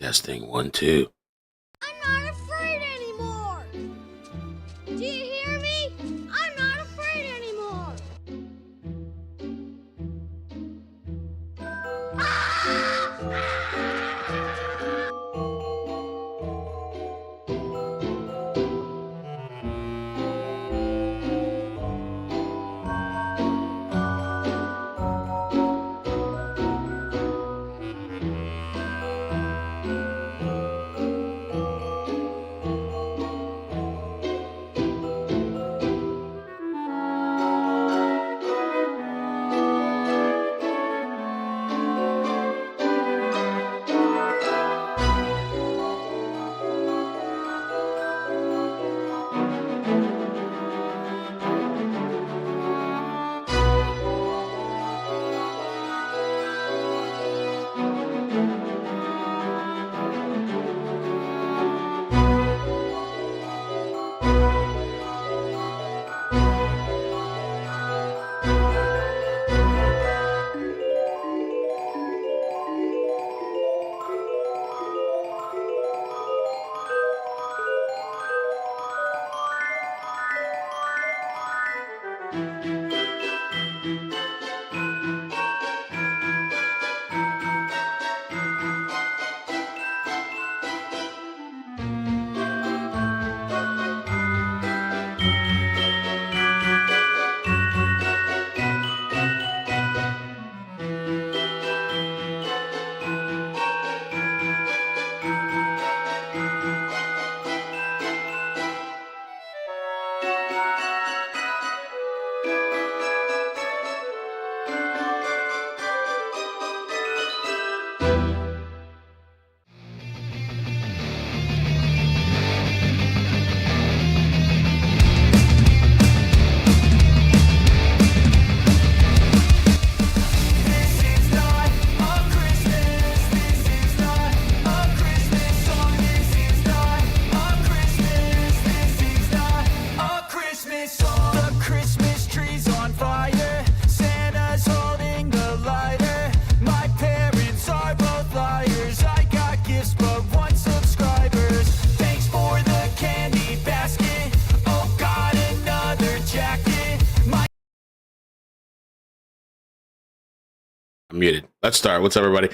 Testing 1, 2. I'm not afraid anymore. Do you hear me? I'm not afraid anymore. I'm muted. Let's start. What's up, everybody?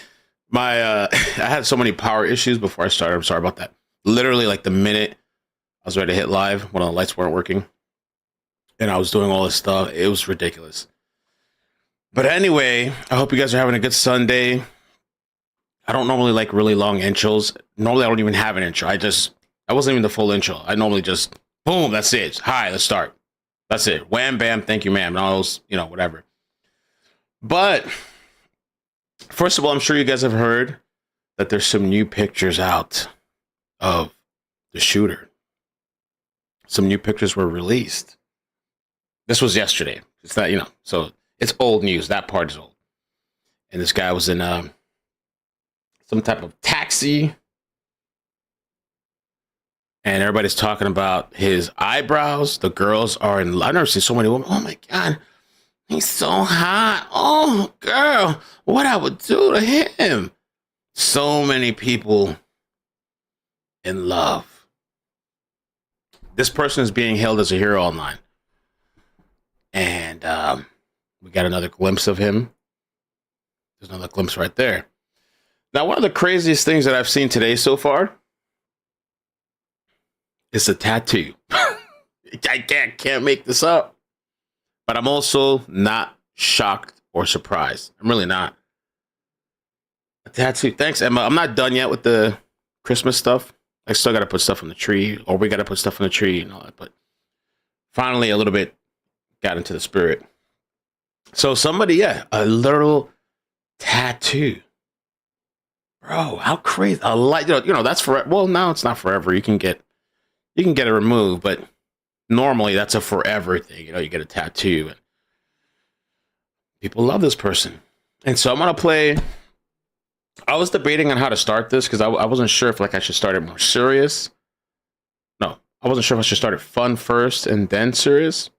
I had so many power issues before I started. I'm sorry about that. Literally, like the minute I was ready to hit live, one of the lights weren't working, and I was doing all this stuff. It was ridiculous. But anyway, I hope you guys are having a good Sunday. I don't normally like really long intros. Normally, I don't even have an intro. I wasn't even the full intro. I normally just, boom, that's it. Hi, let's start. That's it. Wham, bam, thank you, ma'am. And all those, whatever. But first of all, I'm sure you guys have heard that there's some new pictures out of the shooter. Some new pictures were released. This was yesterday. It's not, so it's old news. That part is old. And this guy was in some type of taxi. And everybody's talking about his eyebrows. The girls are in, I've never seen so many women. Oh my God. He's so hot. Oh, girl, what I would do to him. So many people in love. This person is being hailed as a hero online. And we got another glimpse of him. There's another glimpse right there. Now, one of the craziest things that I've seen today so far is a tattoo. I can't make this up. But I'm also not shocked or surprised. I'm really not. A tattoo. Thanks, Emma. I'm not done yet with the Christmas stuff. I still got to put stuff on the tree, or we got to put stuff on the tree and all that. But finally, a little bit got into the spirit. So somebody, a literal tattoo. Bro, how crazy. I like, that's forever. Well, now it's not forever. You can get it removed, but normally that's a forever thing. You get a tattoo and people love this person. And so I'm going to play. I was debating on how to start this because I wasn't sure if I should start it more serious. No, I wasn't sure if I should start it fun first and then serious,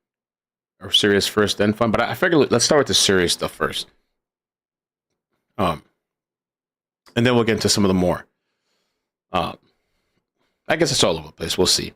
or serious first, then fun. But I figured let's start with the serious stuff first. And then we'll get into some of the more I guess it's all over the place. We'll see.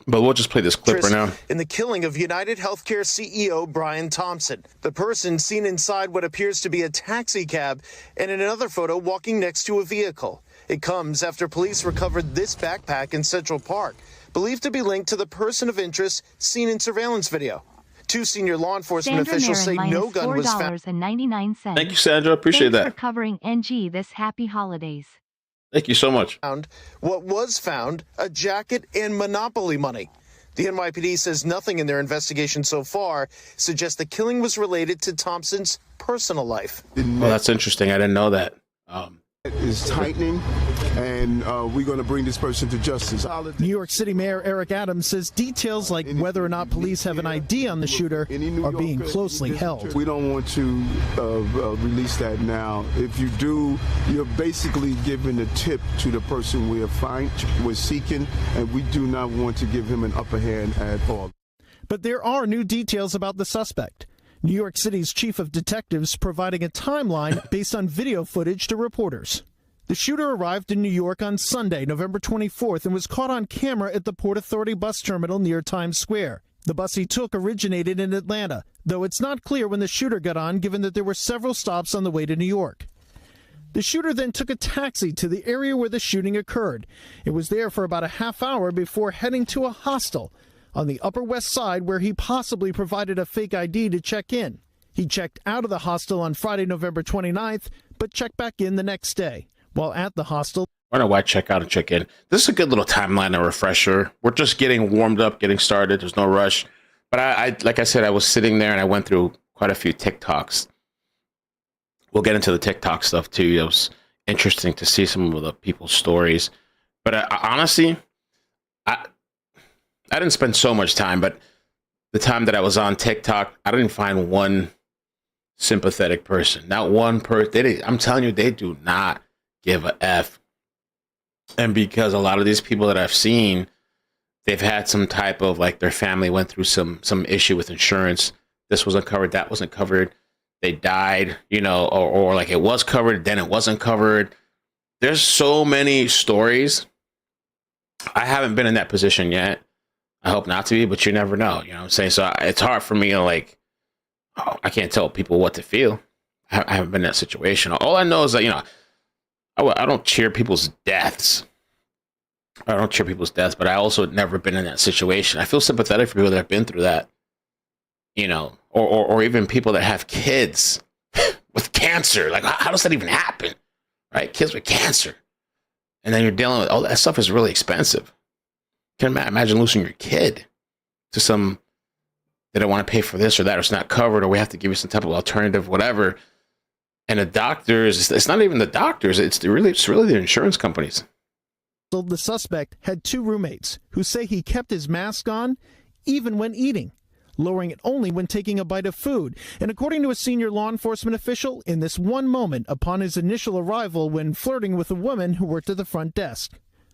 But we'll just play this clip right now. In the killing of UnitedHealthcare CEO Brian Thompson, the person seen inside what appears to be a taxi cab and in another photo walking next to a vehicle. It comes after police recovered this backpack in Central Park, believed to be linked to the person of interest seen in surveillance video. Two senior law enforcement officials say no gun was found. Thank you, Sandra. Appreciate that. Thanks for covering NG this happy holidays. Thank you so much. What was found, a jacket and Monopoly money. The NYPD says nothing in their investigation so far suggests the killing was related to Thompson's personal life. Well, that's interesting. I didn't know that. Is tightening, and we're going to bring this person to justice. New York City Mayor Eric Adams says details like whether or not police have an ID on the shooter are being closely held. We don't want to release that now. If you do, you're basically giving a tip to the person we're seeking, and we do not want to give him an upper hand at all. But there are new details about the suspect. New York City's chief of detectives providing a timeline based on video footage to reporters. The shooter arrived in New York on Sunday, November 24th, and was caught on camera at the Port Authority bus terminal near Times Square. The bus he took originated in Atlanta, though it's not clear when the shooter got on, given that there were several stops on the way to New York. The shooter then took a taxi to the area where the shooting occurred. It was there for about a half hour before heading to a hostel on the Upper West Side, where he possibly provided a fake ID to check in. He checked out of the hostel on Friday, November 29th, but checked back in the next day. While at the hostel, I don't know why check out and check in. This is a good little timeline, a refresher. We're just getting warmed up, getting started. There's no rush. But I like I said, I was sitting there and I went through quite a few TikToks. We'll get into the TikTok stuff too. It was interesting to see some of the people's stories. But honestly, I didn't spend so much time, but the time that I was on TikTok, I didn't find one sympathetic person. Not one person. I'm telling you, they do not give a F. And because a lot of these people that I've seen, they've had some type of, like, their family went through some issue with insurance. This wasn't covered. That wasn't covered. They died, or like it was covered, then it wasn't covered. There's so many stories. I haven't been in that position yet. I hope not to be, but you never know. You know what I'm saying? So it's hard for me to I can't tell people what to feel. I haven't been in that situation. All I know is that, I don't cheer people's deaths. I don't cheer people's deaths, but I also never been in that situation. I feel sympathetic for people that have been through that, or even people that have kids with cancer. Like, how does that even happen? Right? Kids with cancer. And then you're dealing with, that stuff is really expensive. Can you imagine losing your kid to they don't want to pay for this or that, or it's not covered, or we have to give you some type of alternative, whatever. And the doctors, it's not even the doctors, it's really the insurance companies. The suspect had two roommates who say he kept his mask on even when eating, lowering it only when taking a bite of food. And according to a senior law enforcement official, in this one moment upon his initial arrival when flirting with a woman who worked at the front desk.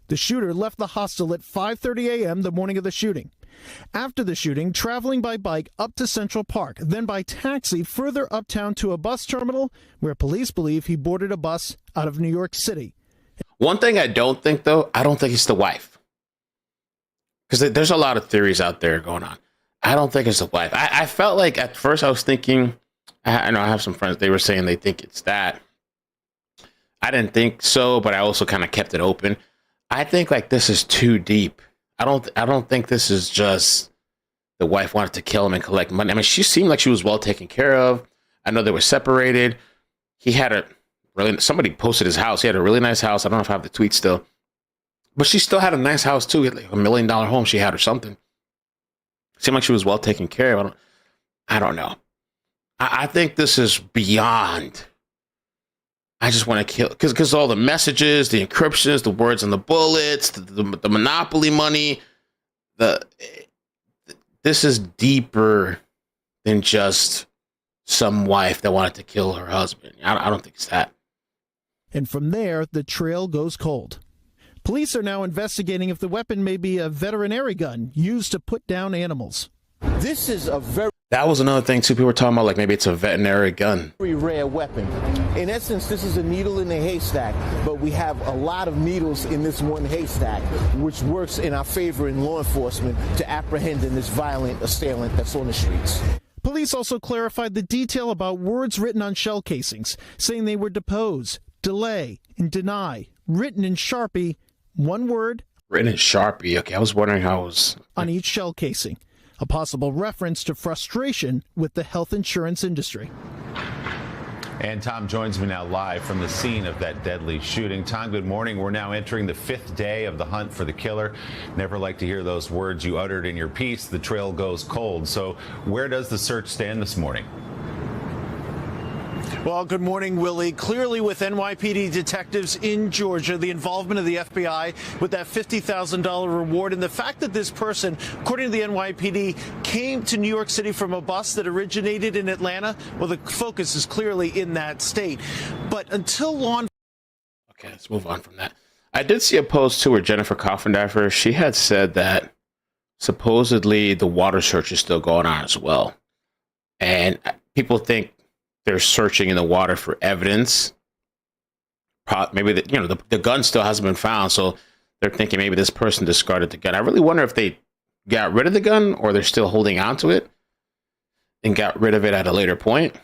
The shooter left the hostel at 5:30 a.m. the morning of the shooting. After the shooting, traveling by bike up to Central Park, then by taxi further uptown to a bus terminal where police believe he boarded a bus out of New York City. One thing I don't think, though, I don't think it's the wife. Because there's a lot of theories out there going on. I don't think it's the wife. I felt like at first I was thinking, I know I have some friends, they were saying they think it's that. I didn't think so, but I also kind of kept it open. I think this is too deep. I don't think this is just the wife wanted to kill him and collect money. I mean, she seemed like she was well taken care of. I know they were separated. He had somebody posted his house. He had a really nice house. I don't know if I have the tweet still, but she still had a nice house too. He had like $1 million home she had or something. Seemed like she was well taken care of. I don't know. I think this is beyond. I just want to kill, because all the messages, the encryptions, the words on the bullets, the Monopoly money, this is deeper than just some wife that wanted to kill her husband. I don't think it's that. And from there, the trail goes cold. Police are now investigating if the weapon may be a veterinary gun used to put down animals. This is a very That was another thing too. People were talking about like maybe it's a veterinary gun. Very rare weapon. In essence, this is a needle in a haystack, but we have a lot of needles in this one haystack, which works in our favor in law enforcement to apprehending this violent assailant that's on the streets. Police also clarified the detail about words written on shell casings, saying they were depose, delay, and deny, written in Sharpie, one word. Written in Sharpie. Okay, I was wondering how it was. On each shell casing. A possible reference to frustration with the health insurance industry. And Tom joins me now live from the scene of that deadly shooting. Tom, good morning. We're now entering the 5th day of the hunt for the killer. Never like to hear those words you uttered in your piece. The trail goes cold. So where does the search stand this morning? Well, good morning, Willie. Clearly with NYPD detectives in Georgia, the involvement of the FBI with that $50,000 reward and the fact that this person, according to the NYPD, came to New York City from a bus that originated in Atlanta, well, the focus is clearly in that state. But until law enforcement... Okay, let's move on from that. I did see a post too where Jennifer Coffindaffer, she had said that supposedly the water search is still going on as well. And people think they're searching in the water for evidence. Maybe the gun still hasn't been found, so they're thinking maybe this person discarded the gun. I really wonder if they got rid of the gun or they're still holding on to it and got rid of it at a later point.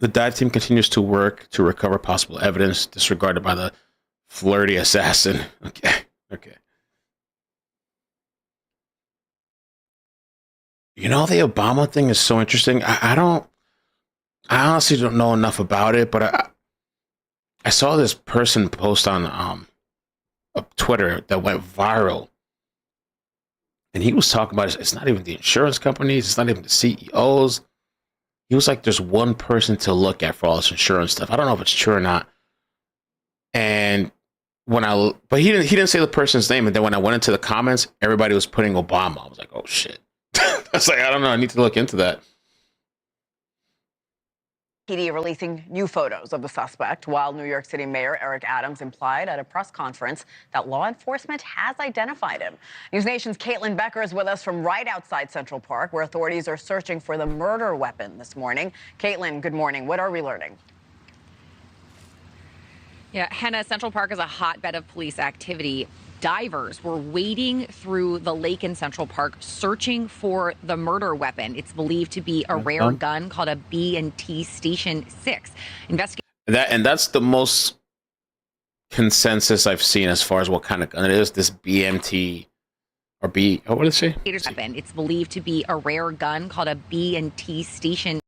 The dive team continues to work to recover possible evidence disregarded by the flirty assassin. Okay. You know, the Obama thing is so interesting. I honestly don't know enough about it, but I saw this person post on Twitter that went viral. And he was talking about it's not even the insurance companies, it's not even the CEOs. He was like, there's one person to look at for all this insurance stuff. I don't know if it's true or not. And but he didn't say the person's name. And then when I went into the comments, everybody was putting Obama. I was like, oh shit. I was like, I don't know. I need to look into that. PD releasing new photos of the suspect, while New York City Mayor Eric Adams implied at a press conference that law enforcement has identified him. News Nation's Caitlin Becker is with us from right outside Central Park, where authorities are searching for the murder weapon this morning. Caitlin, good morning. What are we learning? Yeah, Henna, Central Park is a hotbed of police activity. Divers were wading through the lake in Central Park searching for the murder weapon. It's believed to be a rare gun called a B&T Station 6. That's the most consensus I've seen as far as what kind of gun it is. This BMT or B. Oh, what did it say? Weapon. It's believed to be a rare gun called a B&T Station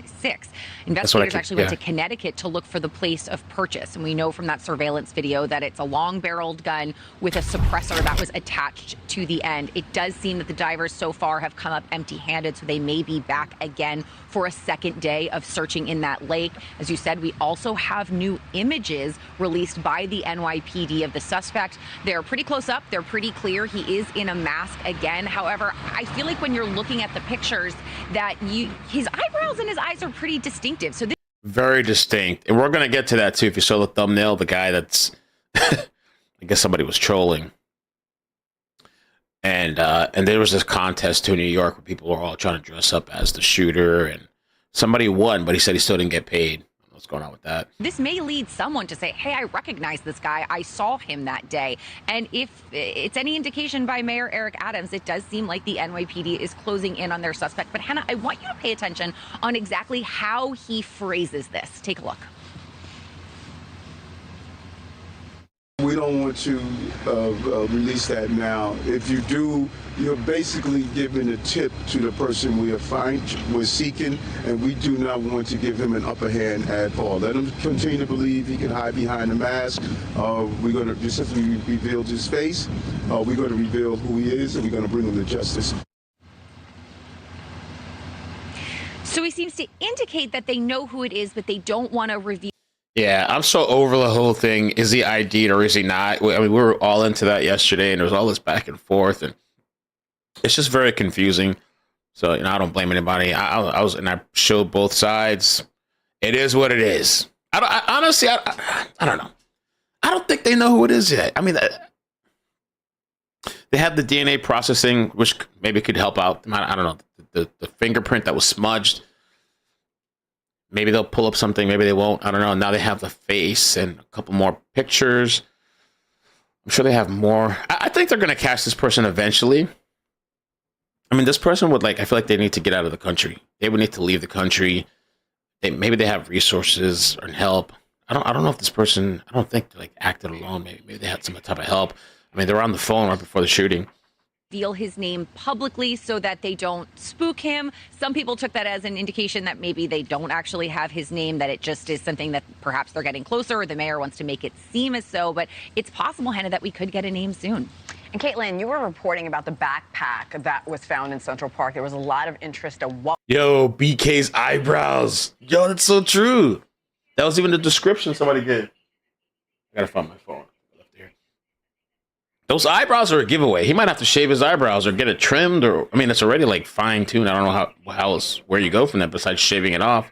6. Investigators actually went to Connecticut to look for the place of purchase. And we know from that surveillance video that it's a long-barreled gun with a suppressor that was attached to the end. It does seem that the divers so far have come up empty-handed, so they may be back again for a second day of searching in that lake. As you said, we also have new images released by the NYPD of the suspect. They're pretty close up. They're pretty clear. He is in a mask again. However, I feel like when you're looking at the pictures that his eyebrows and his eyes are pretty distinctive. So very distinct. And we're going to get to that too. If you saw the thumbnail, the guy that's, I guess somebody was trolling. And there was this contest to New York where people were all trying to dress up as the shooter, and somebody won, but he said he still didn't get paid. What's going on with that? This may lead someone to say, hey, I recognize this guy. I saw him that day. And if it's any indication by Mayor Eric Adams, it does seem like the NYPD is closing in on their suspect. But Hannah, I want you to pay attention on exactly how he phrases this. Take a look. We don't want to release that now. If you do, you're basically giving a tip to the person we're seeking, and we do not want to give him an upper hand at all. Let him continue to believe he can hide behind the mask. We're going to, just as we revealed his face, we're going to reveal who he is, and we're going to bring him to justice. So he seems to indicate that they know who it is, but they don't want to reveal. Yeah, I'm so over the whole thing. Is he ID'd or is he not? I mean, we were all into that yesterday, and there was all this back and forth, and it's just very confusing. So, I don't blame anybody. I showed both sides. It is what it is. Honestly, I don't know. I don't think they know who it is yet. I mean, they have the DNA processing, which maybe could help out. I don't know. the fingerprint that was smudged. Maybe they'll pull up something. Maybe they won't. I don't know. Now they have the face and a couple more pictures. I'm sure they have more. I think they're going to catch this person eventually. I mean, this person would I feel like they need to get out of the country. They would need to leave the country. Maybe they have resources and help. I don't know if this person, I don't think they acted alone. Maybe they had some type of help. I mean, they were on the phone right before the shooting. Reveal his name publicly so that they don't spook him. Some people took that as an indication that maybe they don't actually have his name, that it just is something that perhaps they're getting closer, or the mayor wants to make it seem as so. But it's possible, Hannah, that we could get a name soon. And Caitlin, you were reporting about the backpack that was found in Central Park. There was a lot of interest of what. Yo, BK's eyebrows. Yo, that's so true. That was even the description somebody gave. I gotta find my phone. Those eyebrows are a giveaway. He might have to shave his eyebrows or get it trimmed, or I mean, it's already fine tuned. I don't know how else where you go from that besides shaving it off.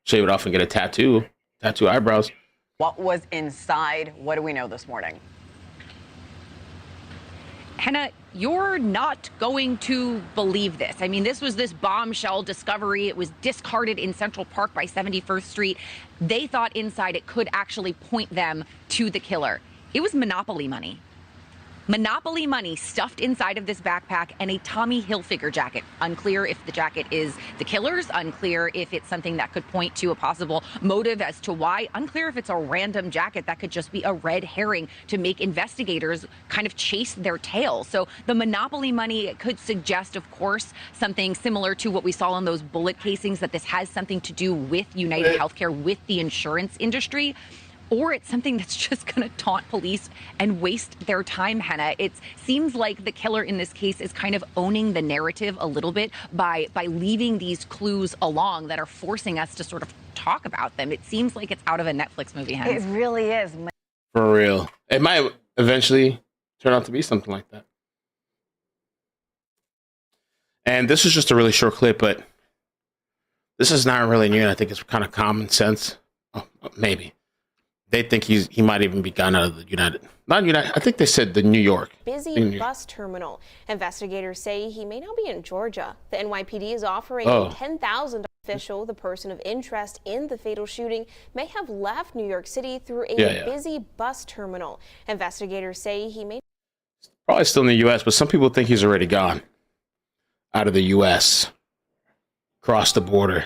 Shave it off and get a tattoo eyebrows. What was inside? What do we know this morning? Hannah, you're not going to believe this. I mean, this was this bombshell discovery. It was discarded in Central Park by 71st Street. They thought inside it could actually point them to the killer. It was Monopoly money. Monopoly money stuffed inside of this backpack, and a Tommy Hilfiger jacket. Unclear if the jacket is the killer's, unclear if it's something that could point to a possible motive as to why, unclear if it's a random jacket that could just be a red herring to make investigators kind of chase their tail. So the Monopoly money could suggest, of course, something similar to what we saw on those bullet casings, that this has something to do with UnitedHealthcare, with the insurance industry. Or it's something that's just going to taunt police and waste their time, Hannah. It seems like the killer in this case is kind of owning the narrative a little bit by leaving these clues along that are forcing us to sort of talk about them. It seems like it's out of a Netflix movie, Hannah. It really is. For real. It might eventually turn out to be something like that. And this is just a really short clip, but this is not really new. And I think it's kind of common sense. Oh, maybe. They think he might even be gone out of the I think they said the New York. Busy bus terminal. Investigators say he may now be in Georgia. The NYPD is offering a $10,000 official. The person of interest in the fatal shooting may have left New York City through a busy bus terminal. Investigators say he may probably still in the U.S., but some people think he's already gone out of the U.S., crossed the border.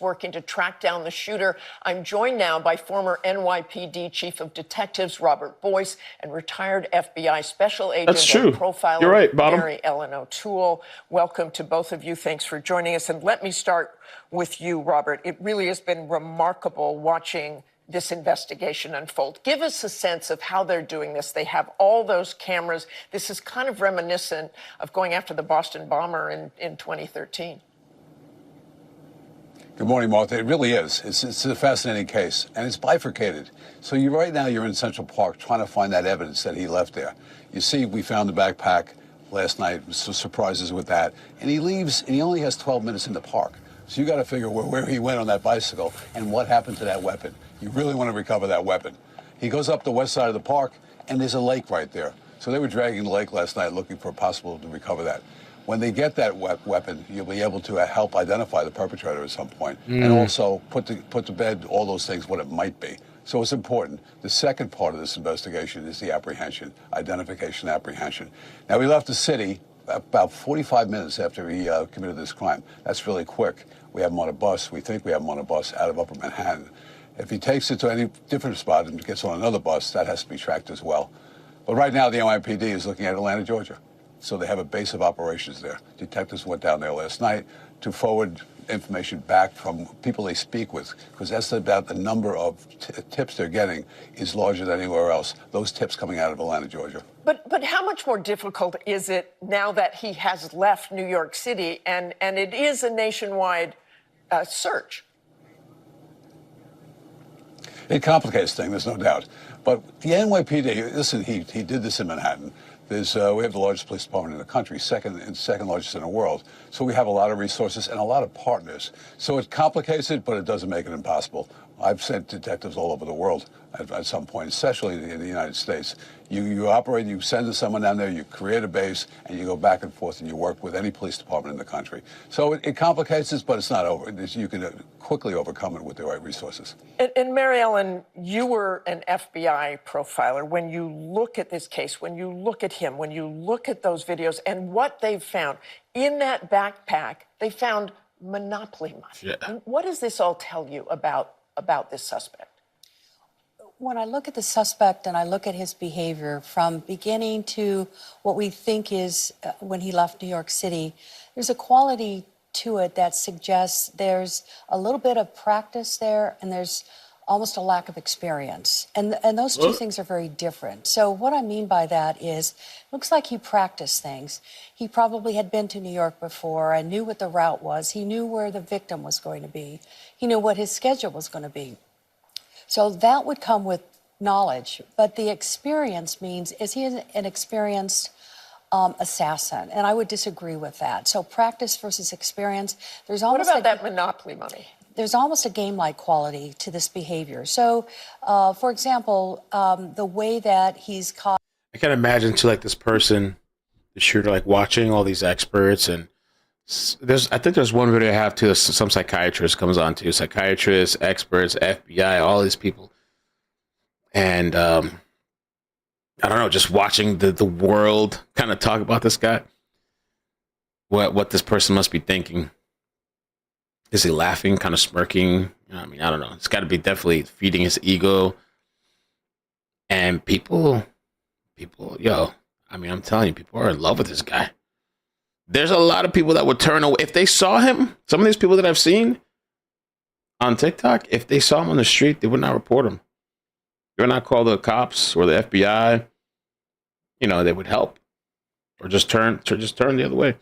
Working to track down the shooter. I'm joined now by former NYPD Chief of Detectives Robert Boyce and retired FBI Special Agent and Profiler You're right, Mary Ellen O'Toole. Welcome to both of you. Thanks for joining us. And let me start with you, Robert. It really has been remarkable watching this investigation unfold. Give us a sense of how they're doing this. They have all those cameras. This is kind of reminiscent of going after the Boston bomber in 2013. Good morning, Martha. It really is. It's a fascinating case, and it's bifurcated. So right now you're in Central Park trying to find that evidence that he left there. You see, we found the backpack last night, some surprises with that, and he leaves, and he only has 12 minutes in the park. So you got to figure where he went on that bicycle and what happened to that weapon. You really want to recover that weapon. He goes up the west side of the park, and there's a lake right there. So they were dragging the lake last night looking for a possible to recover that. When they get that weapon, you'll be able to help identify the perpetrator at some point, and also put to bed all those things, what it might be. So it's important. The second part of this investigation is the apprehension, identification, apprehension. Now, he left the city about 45 minutes after he committed this crime. That's really quick. We have him on a bus. We think we have him on a bus out of Upper Manhattan. If he takes it to any different spot and gets on another bus, that has to be tracked as well. But right now, the NYPD is looking at Atlanta, Georgia. So they have a base of operations there. Detectives went down there last night to forward information back from people they speak with, because that's about the number of tips they're getting is larger than anywhere else. Those tips coming out of Atlanta, Georgia. But how much more difficult is it now that he has left New York City and it is a nationwide search? It complicates things, there's no doubt. But the NYPD, listen, he did this in Manhattan. We have the largest police department in the country, second largest in the world. So we have a lot of resources and a lot of partners. So it complicates it, but it doesn't make it impossible. I've sent detectives all over the world at some point, especially in the United States. You operate, you send someone down there, you create a base, and you go back and forth, and you work with any police department in the country. So it complicates this, but it's not over. You can quickly overcome it with the right resources. And Mary Ellen, you were an FBI profiler. When you look at this case, when you look at him, when you look at those videos and what they've found, in that backpack, they found Monopoly money. Yeah. What does this all tell you about this suspect? When I look at the suspect and I look at his behavior from beginning to what we think is when he left New York City, there's a quality to it that suggests there's a little bit of practice there and there's almost a lack of experience. And those two things are very different. So what I mean by that is, it looks like he practiced things. He probably had been to New York before and knew what the route was. He knew where the victim was going to be. He knew what his schedule was going to be. So that would come with knowledge. But the experience means, is he an experienced assassin? And I would disagree with that. So practice versus experience. There's almost what about that Monopoly money? There's almost a game-like quality to this behavior. So, for example, the way that he's caught. I can imagine too, like this person, the shooter, like watching all these experts, and I think there's one video I have too. Some psychiatrist comes on too, psychiatrists, experts, FBI, all these people, and I don't know, just watching the world kind of talk about this guy. What this person must be thinking. Is he laughing, kind of smirking? You know, I mean, I don't know. It's got to be definitely feeding his ego. And people, yo, I mean, I'm telling you, people are in love with this guy. There's a lot of people that would turn away. If they saw him, some of these people that I've seen on TikTok, if they saw him on the street, they would not report him. They would not call the cops or the FBI. You know, they would help. Or just turn the other way.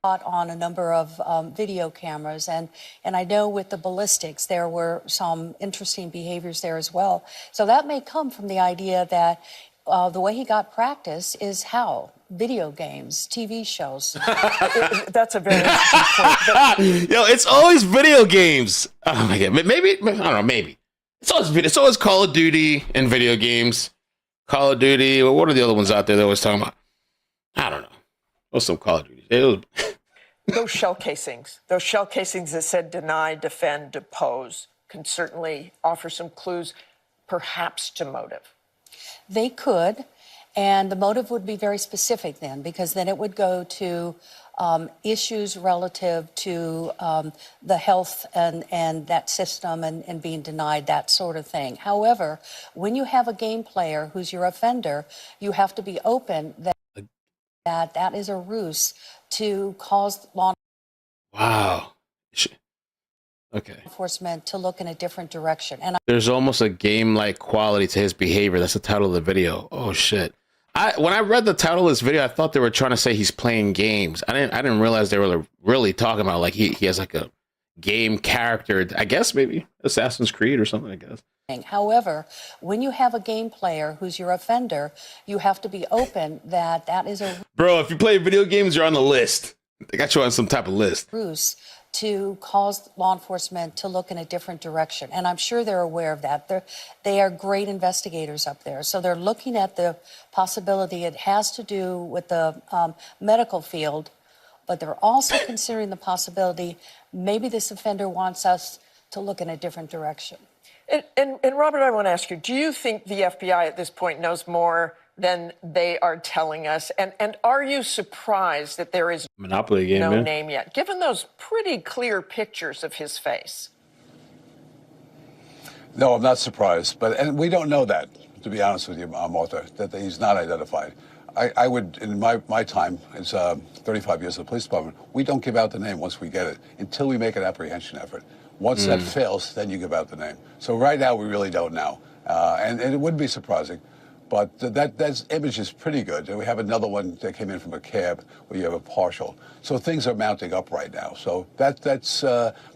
On a number of video cameras, and I know with the ballistics there were some interesting behaviors there as well. So that may come from the idea that the way he got practice is how video games, TV shows. That's a very interesting point. Yo, it's always video games. Oh my god, maybe I don't know. Maybe it's always Call of Duty and video games. Call of Duty. Well, what are the other ones out there they're always talking about? I don't know. What's some Call of Duty? Those shell casings that said deny, defend, depose can certainly offer some clues, perhaps to motive. They could, and the motive would be very specific then, because then it would go to issues relative to the health and that system and being denied, that sort of thing. However, when you have a game player who's your offender, you have to be open that is a ruse to cause law enforcement to look in a different direction. And there's almost a game-like quality to his behavior. That's the title of the video. Oh shit! When I read the title of this video, I thought they were trying to say he's playing games. I didn't realize they were really talking about like he has like a game character. I guess maybe Assassin's Creed or something. I guess. However, when you have a game player who's your offender, you have to be open that is a bro. If you play video games, you're on the list. They got you on some type of list. Ruse to cause law enforcement to look in a different direction, and I'm sure they're aware of that. They are great investigators up there, so they're looking at the possibility. It has to do with the medical field, but they're also considering the possibility maybe this offender wants us to look in a different direction. And Robert, I want to ask you, do you think the FBI at this point knows more than they are telling us? And are you surprised that there is Monopoly game, no name yet, given those pretty clear pictures of his face? No, I'm not surprised. And we don't know that, to be honest with you, Martha, that he's not identified. I would, in my time, it's 35 years in the police department, we don't give out the name once we get it until we make an apprehension effort. Once that fails, then you give out the name. So right now, we really don't know. And it wouldn't be surprising. But that image is pretty good. And we have another one that came in from a cab where you have a partial. So things are mounting up right now. So that's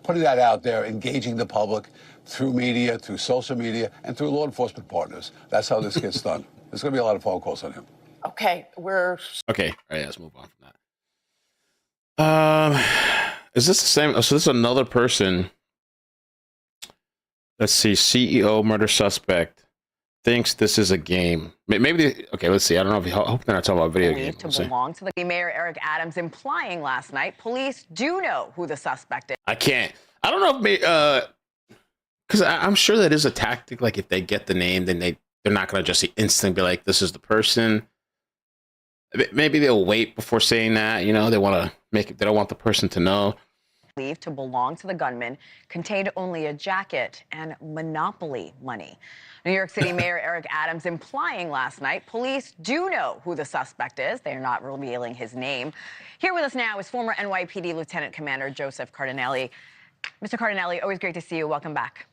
putting that out there, engaging the public through media, through social media, and through law enforcement partners. That's how this gets done. There's going to be a lot of phone calls on him. Okay, Okay, all right, let's move on from that. Is this the same? So this is another person Let's see. CEO murder suspect thinks this is a game. Maybe. Okay, let's see. I don't know if I hope they're not talking about video games. To belong to the Mayor Eric Adams, implying last night police do know who the suspect is. I don't know if because I'm sure that is a tactic. Like if they get the name, then they're not going to just instantly be like, this is the person. Maybe they'll wait before saying that. You know, they want to make it. They don't want the person to know. Believed to belong to the gunman contained only a jacket and Monopoly money. New York City Mayor Eric Adams implying last night police do know who the suspect is. They are not revealing his name. Here with us now is former NYPD Lieutenant Commander Joseph Cardinelli. Mr. Cardinelli, always great to see you. Welcome back.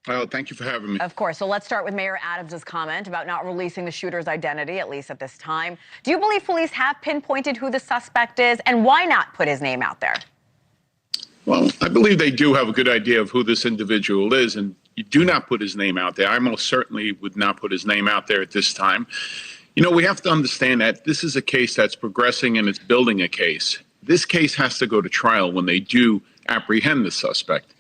Oh, thank you for having me. Of course. So let's start with Mayor Adams' comment about not releasing the shooter's identity, at least at this time. Do you believe police have pinpointed who the suspect is, and why not put his name out there? Well, I believe they do have a good idea of who this individual is, and you do not put his name out there. I most certainly would not put his name out there at this time. You know, we have to understand that this is a case that's progressing and it's building a case. This case has to go to trial when they do apprehend the suspect.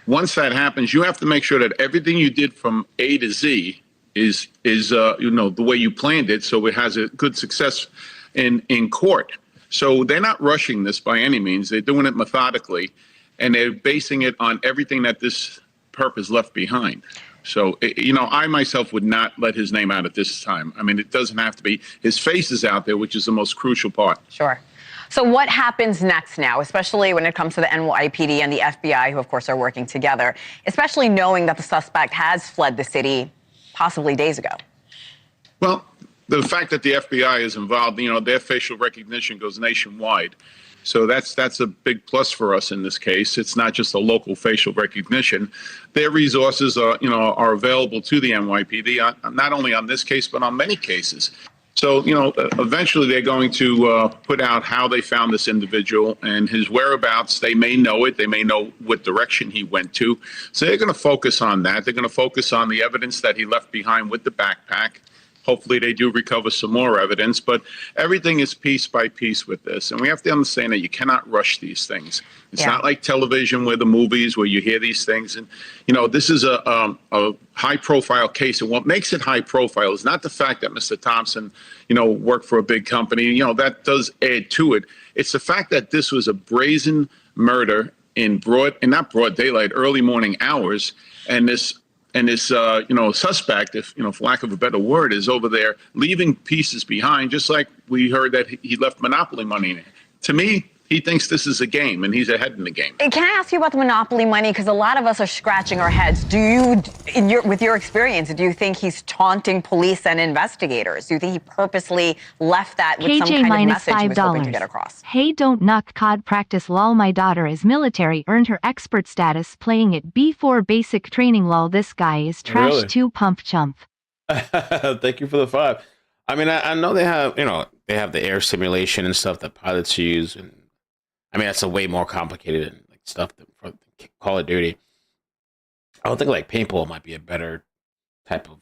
Once that happens, you have to make sure that everything you did from A to Z is the way you planned it, so it has a good success in court. So they're not rushing this by any means. They're doing it methodically, and they're basing it on everything that this purpose left behind. So, I myself would not let his name out at this time. I mean, it doesn't have to be. His face is out there, which is the most crucial part. Sure. So what happens next now, especially when it comes to the NYPD and the FBI, who, of course, are working together, especially knowing that the suspect has fled the city possibly days ago? Well, the fact that the FBI is involved, their facial recognition goes nationwide. So that's a big plus for us in this case. It's not just a local facial recognition. Their resources are available to the NYPD, not only on this case, but on many cases. So, eventually they're going to put out how they found this individual and his whereabouts. They may know it. They may know what direction he went to. So they're going to focus on that. They're going to focus on the evidence that he left behind with the backpack. Hopefully they do recover some more evidence, but everything is piece by piece with this. And we have to understand that you cannot rush these things. It's not like television where the movies where you hear these things. And, this is a high profile case. And what makes it high profile is not the fact that Mr. Thompson, worked for a big company. That does add to it. It's the fact that this was a brazen murder in not broad daylight, early morning hours. And this suspect, if, for lack of a better word, is over there leaving pieces behind, just like we heard that he left Monopoly money in it. To me, he thinks this is a game, and he's ahead in the game. Can I ask you about the Monopoly money? Because a lot of us are scratching our heads. With your experience, do you think he's taunting police and investigators? Do you think he purposely left that with some kind of message he was hoping to get across? Hey, don't knock COD practice lol. My daughter is military, earned her expert status playing it B4 basic training lol. This guy is trash Really? too pump chump. Thank you for the 5. I mean, I know they have, they have the air simulation and stuff that pilots use, and I mean, that's a way more complicated and stuff than for Call of Duty. I don't think paintball might be a better type of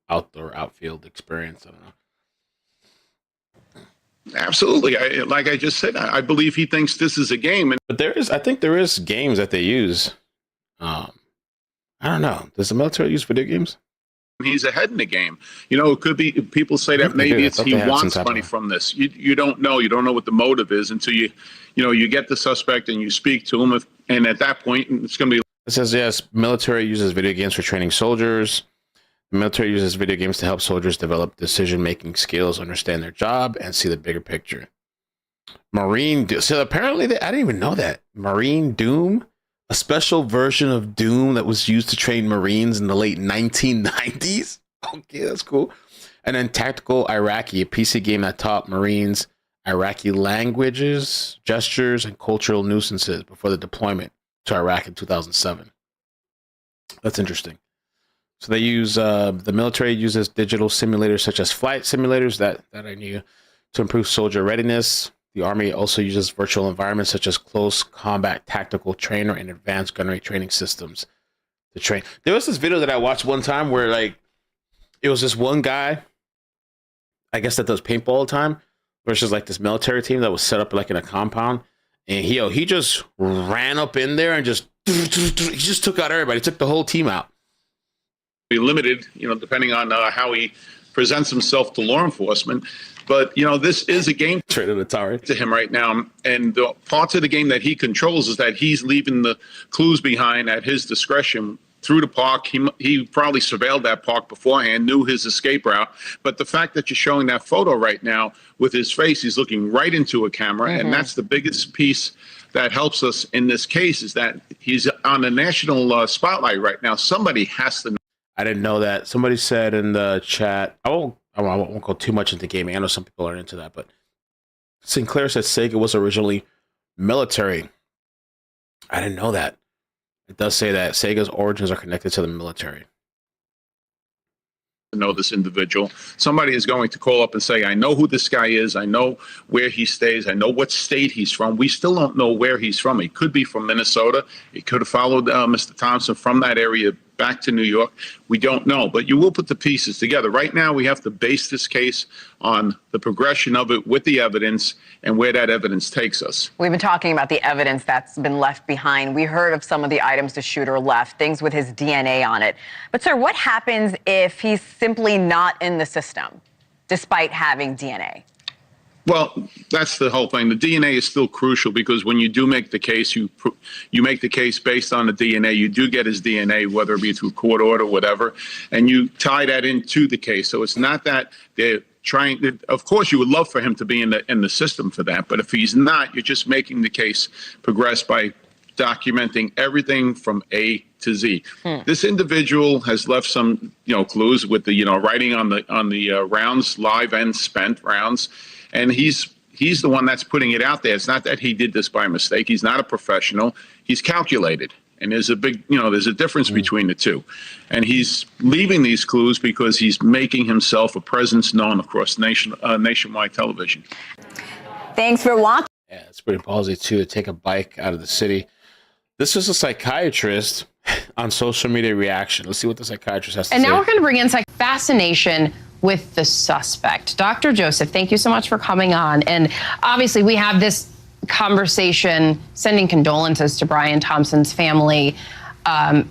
outdoor outfield experience. I don't know. Absolutely. Like I just said, I believe he thinks this is a game. But I think there is games that they use. I don't know. Does the military use video games? He's ahead in the game. It could be people say that maybe he wants money from this. You don't know. You don't know what the motive is until you get the suspect and you speak to him. And at that point, it's going to be. It says, yes, military uses video games for training soldiers. The military uses video games to help soldiers develop decision-making skills, understand their job, and see the bigger picture. So apparently, I didn't even know that. Marine Doom, a special version of Doom that was used to train Marines in the late 1990s. Okay, that's cool. And then Tactical Iraqi, a PC game that taught Marines Iraqi languages, gestures, and cultural nuisances before the deployment to Iraq in 2007. That's interesting. So they use, the military uses digital simulators such as flight simulators that I knew to improve soldier readiness. The Army also uses virtual environments such as close combat tactical trainer and advanced gunnery training systems to train. There was this video that I watched one time where it was this one guy, I guess that does paintball all the time, versus this military team that was set up in a compound. And he just ran up in there and he just took out everybody, took the whole team out. be limited, depending on how he presents himself to law enforcement. But, this is a game to him right now. And the parts of the game that he controls is that he's leaving the clues behind at his discretion through the park. He probably surveilled that park beforehand, knew his escape route. But the fact that you're showing that photo right now with his face, he's looking right into a camera. Mm-hmm. And that's the biggest piece that helps us in this case, is that he's on the national spotlight right now. Somebody has to know. I didn't know that. Somebody said in the chat, I won't go too much into gaming. I know some people are into that, but Sinclair said Sega was originally military. I didn't know that. It does say that Sega's origins are connected to the military. Know this individual. Somebody is going to call up and say, I know who this guy is. I know where he stays. I know what state he's from. We still don't know where he's from. He could be from Minnesota. He could have followed Mr. Thompson from that area back to New York. We don't know, but you will put the pieces together. Right now, we have to base this case on the progression of it with the evidence and where that evidence takes us. We've been talking about the evidence that's been left behind. We heard of some of the items the shooter left, things with his DNA on it. But, sir, what happens if he's simply not in the system, despite having DNA? Well, that's the whole thing. The DNA is still crucial, because when you do make the case, you make the case based on the DNA. You do get his DNA, whether it be through court order or whatever, and you tie that into the case. So it's not that they're trying. Of course, you would love for him to be in the system for that, but if he's not, you're just making the case progress by documenting everything from A to Z. This individual has left some, clues with the, writing on the rounds, live and spent rounds. And he's the one that's putting it out there. It's not that he did this by mistake. He's not a professional. He's calculated. And there's a big, there's a difference between the two. And he's leaving these clues because he's making himself a presence known across nationwide television. Thanks for watching. Yeah, it's pretty ballsy, too, to take a bike out of the city. This is a psychiatrist on social media reaction. Let's see what the psychiatrist has to say. And now we're going to bring in fascination with the suspect. Dr. Joseph, thank you so much for coming on. And obviously we have this conversation, sending condolences to Brian Thompson's family. But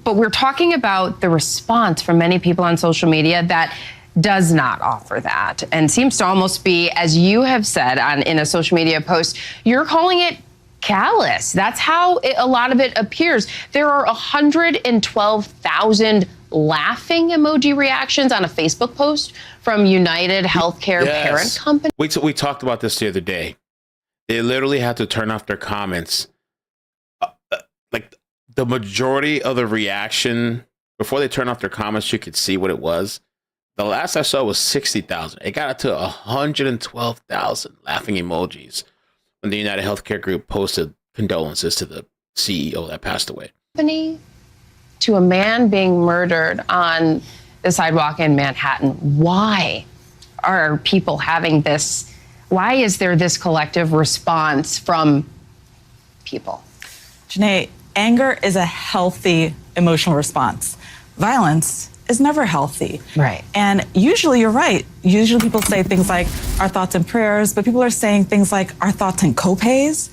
we're talking about the response from many people on social media that does not offer that, and seems to almost be, as you have said in a social media post, you're calling it callous. That's how a lot of it appears. There are 112,000 laughing emoji reactions on a Facebook post from UnitedHealthcare parent company. We talked about this the other day. They literally had to turn off their comments. Like the majority of the reaction, before they turned off their comments, you could see what it was. The last I saw was 60,000. It got up to 112,000 laughing emojis when the UnitedHealthcare group posted condolences to the CEO that passed away. To a man being murdered on the sidewalk in Manhattan. Why are people having this? Why is there this collective response from people? Janae, anger is a healthy emotional response. Violence is never healthy. Right. And usually you're right. Usually people say things like our thoughts and prayers, but people are saying things like our thoughts and copays.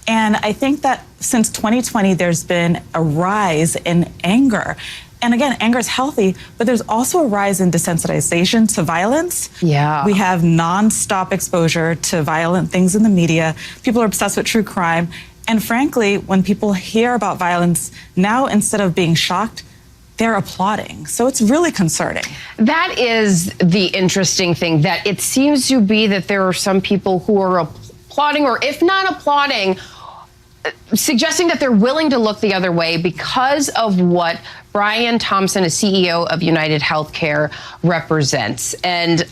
And I think that since 2020, there's been a rise in anger. And again, anger is healthy, but there's also a rise in desensitization to violence. Yeah. We have nonstop exposure to violent things in the media. People are obsessed with true crime. And frankly, when people hear about violence now, instead of being shocked, they're applauding. So it's really concerning. That is the interesting thing, that it seems to be that there are some people who are applauding, or if not applauding, suggesting that they're willing to look the other way because of what Brian Thompson, a CEO of UnitedHealthcare, represents. And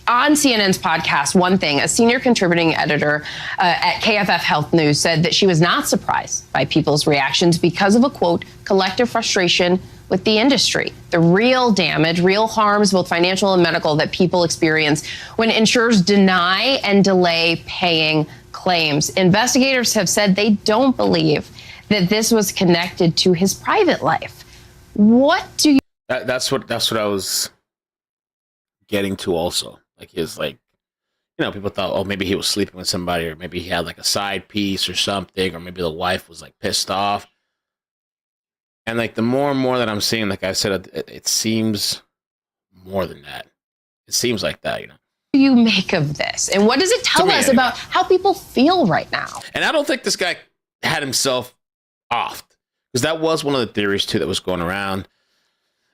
on CNN's podcast, One Thing, a senior contributing editor at KFF Health News said that she was not surprised by people's reactions because of a, quote, collective frustration with the industry. The real damage, real harms, both financial and medical, that people experience when insurers deny and delay paying claims. Investigators have said they don't believe that this was connected to his private life. What do you... That's what I was getting to also. Like, his, like, you know, people thought, oh, maybe he was sleeping with somebody, or maybe he had like a side piece or something, or maybe the wife was like pissed off. And like the more and more that I'm seeing, like I said, it seems more than that. It seems like that, you know. What do you make of this? And what does it tell us about how people feel right now? And I don't think this guy had himself offed, because that was one of the theories too that was going around.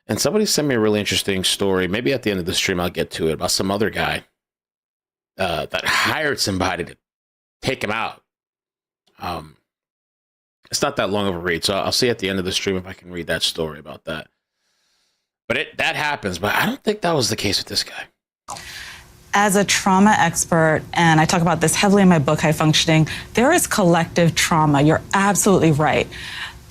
And somebody sent me a really interesting story. Maybe at the end of the stream, I'll get to it, about some other guy that hired somebody to take him out. It's not that long of a read, so I'll see at the end of the stream if I can read that story about that. But that happens, but I don't think that was the case with this guy. As a trauma expert, and I talk about this heavily in my book, High Functioning, there is collective trauma. You're absolutely right.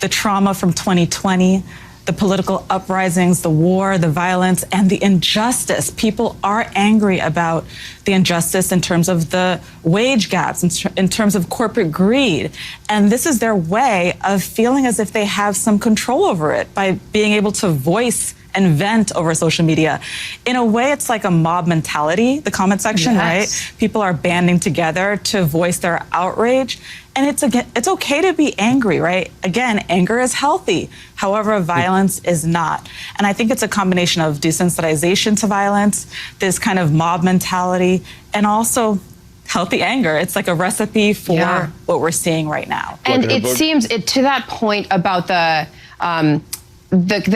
The trauma from 2020, the political uprisings, the war, the violence, and the injustice. People are angry about the injustice in terms of the wage gaps, in terms of corporate greed. And this is their way of feeling as if they have some control over it by being able to voice and vent over social media. In a way, it's like a mob mentality, the comment section, right? People are banding together to voice their outrage. And it's okay to be angry, right? Again, anger is healthy. However, violence is not. And I think it's a combination of desensitization to violence, this kind of mob mentality, and also healthy anger. It's like a recipe for what we're seeing right now. And it seems, to that point about the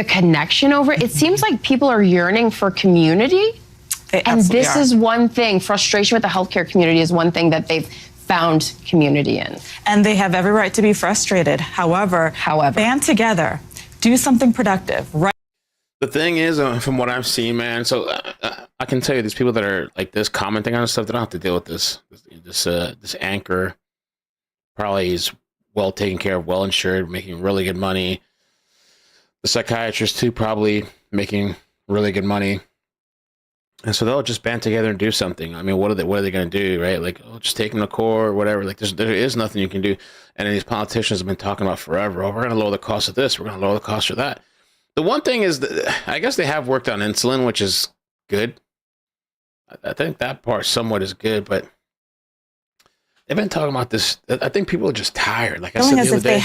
connection over it seems like people are yearning for community. And this is one thing. Frustration with the healthcare community is one thing that they've found community in. And they have every right to be frustrated. However, band together, do something productive. Right. The thing is, from what I've seen, man, so I can tell you, these people that are like this commenting on stuff, they don't have to deal with this anchor. Probably is well taken care of, well insured, making really good money. The psychiatrist too, probably making really good money. And so they'll just band together and do something. I mean, what are they going to do, right? Like, just take them to court or whatever. Like, there is nothing you can do. And then these politicians have been talking about forever. Oh, we're going to lower the cost of this. We're going to lower the cost of that. The one thing is that I guess they have worked on insulin, which is good. I think that part somewhat is good, but they've been talking about this. I think people are just tired. Like I said the other day,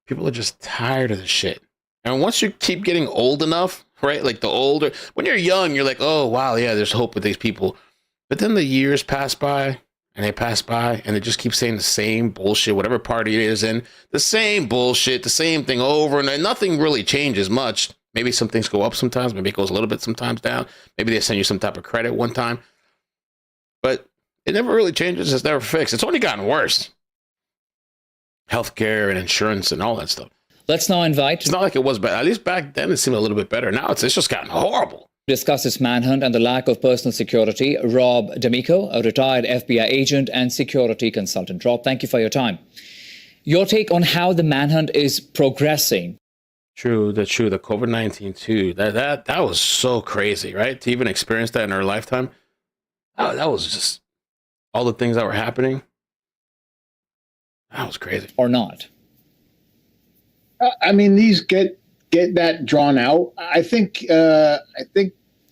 people are just tired of the shit. And once you keep getting old enough, right? Like when you're young, you're like, oh, wow, yeah, there's hope with these people. But then the years pass by and they just keep saying the same bullshit, whatever party it is in, the same bullshit, the same thing over. And nothing really changes much. Maybe some things go up sometimes. Maybe it goes a little bit sometimes down. Maybe they send you some type of credit one time. But it never really changes. It's never fixed. It's only gotten worse. Healthcare and insurance and all that stuff. Let's now invite... It's not like it was bad. At least back then it seemed a little bit better. Now it's just gotten horrible. Discuss this manhunt and the lack of personal security. Rob D'Amico, a retired FBI agent and security consultant. Rob, thank you for your time. Your take on how the manhunt is progressing. True. The COVID-19 too. That was so crazy, right? To even experience that in our lifetime. That was just all the things that were happening. That was crazy. Or not. I mean, these get that drawn out. I think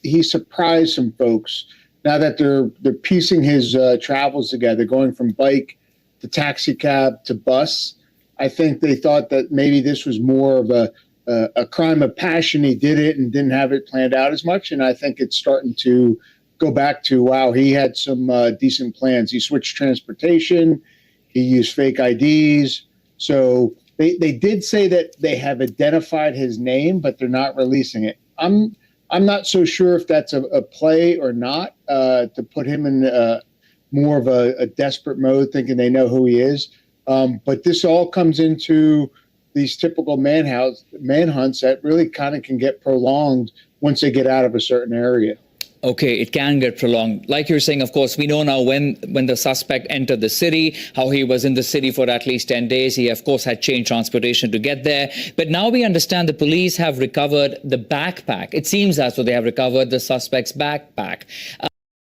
he surprised some folks now that they're piecing his travels together, going from bike to taxi cab to bus. I think they thought that maybe this was more of a crime of passion. He did it and didn't have it planned out as much. And I think it's starting to go back to, wow, he had some decent plans. He switched transportation. He used fake IDs. So they did say that they have identified his name, but they're not releasing it. I'm not so sure if that's a play or not, to put him in more of a desperate mode, thinking they know who he is. But this all comes into these typical manhunts that really kind of can get prolonged once they get out of a certain area. Okay, it can get prolonged. Like you're saying, of course, we know now when the suspect entered the city, how he was in the city for at least 10 days. He, of course, had changed transportation to get there. But now we understand the police have recovered the backpack. It seems as though they have recovered the suspect's backpack.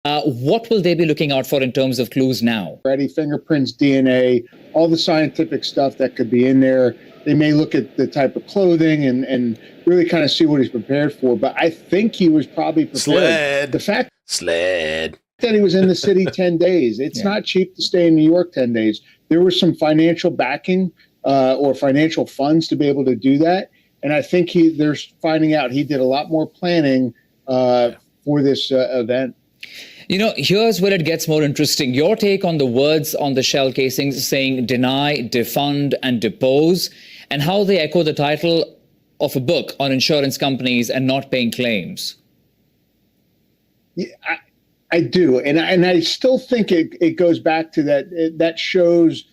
What will they be looking out for in terms of clues now? Ready, fingerprints, DNA, all the scientific stuff that could be in there. They may look at the type of clothing and really kind of see what he's prepared for. But I think he was probably prepared. The fact that he was in the city 10 days, it's not cheap to stay in New York 10 days. There was some financial backing or financial funds to be able to do that. And I think they're finding out he did a lot more planning for this event. You know, here's where it gets more interesting. Your take on the words on the shell casings saying deny, defund, and depose, and how they echo the title of a book on insurance companies and not paying claims. Yeah, I do. And I still think it goes back to that shows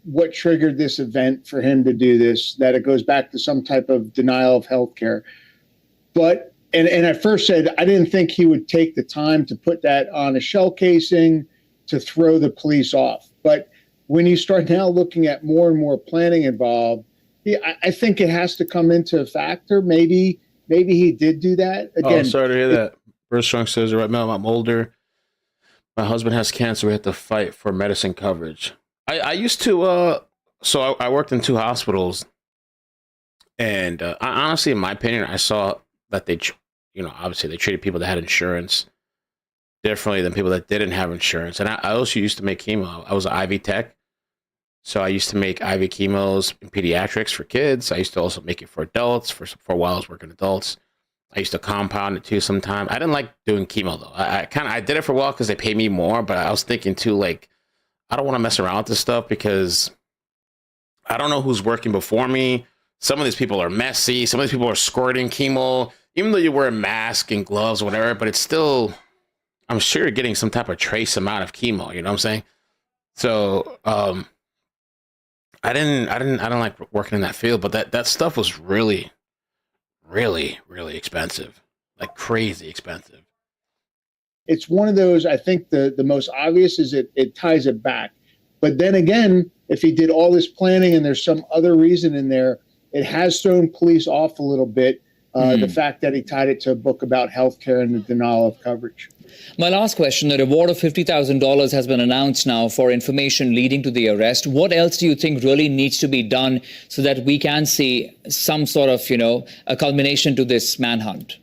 what triggered this event for him to do this, that it goes back to some type of denial of healthcare. But And I first said I didn't think he would take the time to put that on a shell casing to throw the police off. But when you start now looking at more and more planning involved, I think it has to come into a factor. Maybe he did do that. Again, sorry to hear that. Bruce Strong says, right now I'm older. My husband has cancer. We have to fight for medicine coverage. I used to, so I worked in 2 hospitals. And I honestly, in my opinion, I saw that they, obviously they treated people that had insurance differently than people that didn't have insurance. And I also used to make chemo. I was an IV tech. So I used to make IV chemos in pediatrics for kids. I used to also make it for adults. For a while I was working adults. I used to compound it too sometimes. I didn't like doing chemo though. I did it for a while because they paid me more, but I was thinking too, like, I don't want to mess around with this stuff because I don't know who's working before me. Some of these people are messy. Some of these people are squirting chemo, even though you wear a mask and gloves or whatever, but it's still, I'm sure you're getting some type of trace amount of chemo, you know what I'm saying? So, I don't like working in that field, but that stuff was really, really, really expensive, like crazy expensive. It's one of those, I think the most obvious is it ties it back. But then again, if he did all this planning and there's some other reason in there, it has thrown police off a little bit. The fact that he tied it to a book about healthcare and the denial of coverage. My last question, a reward of $50,000 has been announced now for information leading to the arrest. What else do you think really needs to be done so that we can see some sort of, a culmination to this manhunt?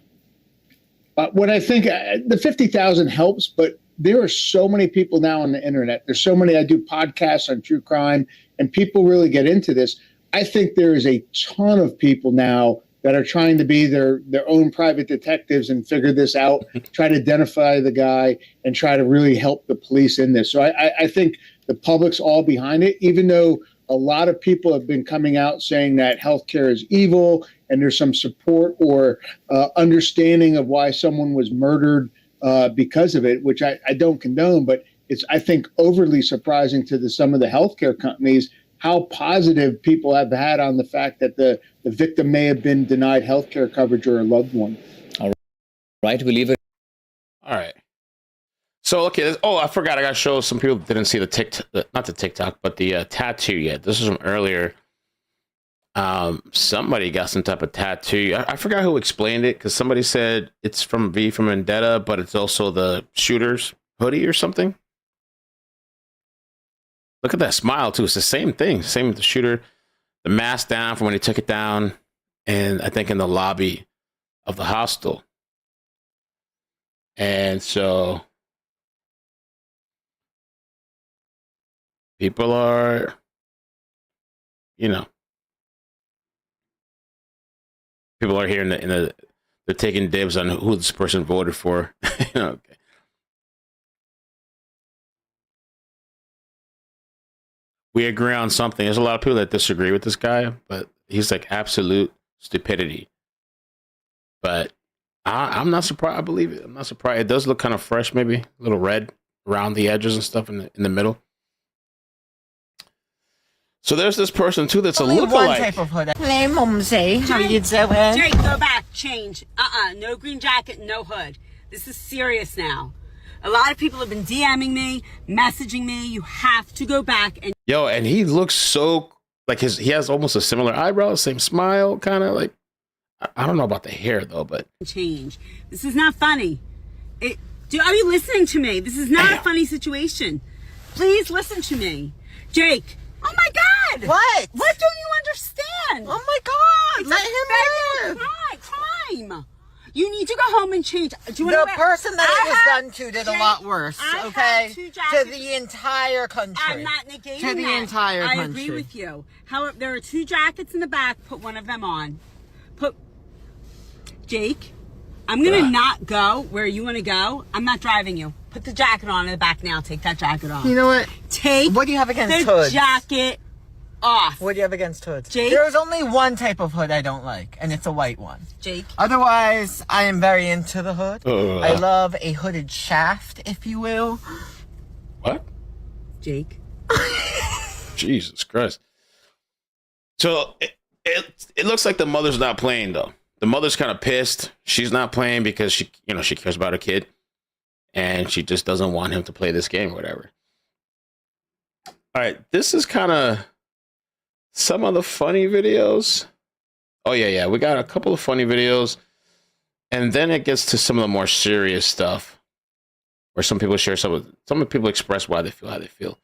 What I think, the 50,000 helps, but there are so many people now on the internet. There's so many, I do podcasts on true crime, and people really get into this. I think there is a ton of people now that are trying to be their own private detectives and figure this out, try to identify the guy, and try to really help the police in this. So I think the public's all behind it, even though a lot of people have been coming out saying that healthcare is evil and there's some support or understanding of why someone was murdered because of it, which I don't condone, but it's, I think, overly surprising to some of the healthcare companies how positive people have had on the fact that the victim may have been denied health care coverage or a loved one. All right, we leave it. All right. So, okay. I forgot. I got to show some people that didn't see not the TikTok, but the tattoo yet. This is from earlier. Somebody got some type of tattoo. I forgot who explained it because somebody said it's from V from Vendetta, but it's also the shooter's hoodie or something. Look at that smile, too. It's the same thing. Same with the shooter. The mask down from when he took it down. And I think in the lobby of the hostel. And so people are, people are here they're taking dibs on who this person voted for. Okay. We agree on something. There's a lot of people that disagree with this guy, but he's like absolute stupidity. But I'm not surprised. I believe it. I'm not surprised. It does look kind of fresh, maybe a little red around the edges and stuff in the middle. So there's this person too that's a lookalike. One type of hood. Hey, Mumsy, how you doing? Jake, go back. Change. No green jacket, no hood. This is serious now. A lot of people have been DMing me, messaging me. You have to go back and. Yo, and he looks so like he has almost a similar eyebrow, same smile, kind of like. I don't know about the hair though, but change. This is not funny. Are you listening to me? This is not a funny situation. Please listen to me, Jake. Oh my God! What? What don't you understand? Oh my God! It's Let him live. Crime. You need to go home and change. Do you the person that it was done to did a lot worse. Okay, to the entire country. I'm not negating to the entire country. I agree with you. However, there are 2 jackets in the back. Put one of them on. Jake, I'm going to not go where you want to go. I'm not driving you. Put the jacket on in the back now. Take that jacket off. You know what? What do you have against the hoods? Jacket off. What do you have against hoods? Jake? There's only one type of hood I don't like, and it's a white one. Jake? Otherwise, I am very into the hood. I love a hooded shaft, if you will. What? Jake? Jesus Christ. So it looks like the mother's not playing, though. The mother's kind of pissed. She's not playing because she cares about her kid, and she just doesn't want him to play this game or whatever. All right, this is kind of some of the funny videos. Oh yeah, we got a couple of funny videos, and then it gets to some of the more serious stuff, where some people share some people express why they feel how they feel.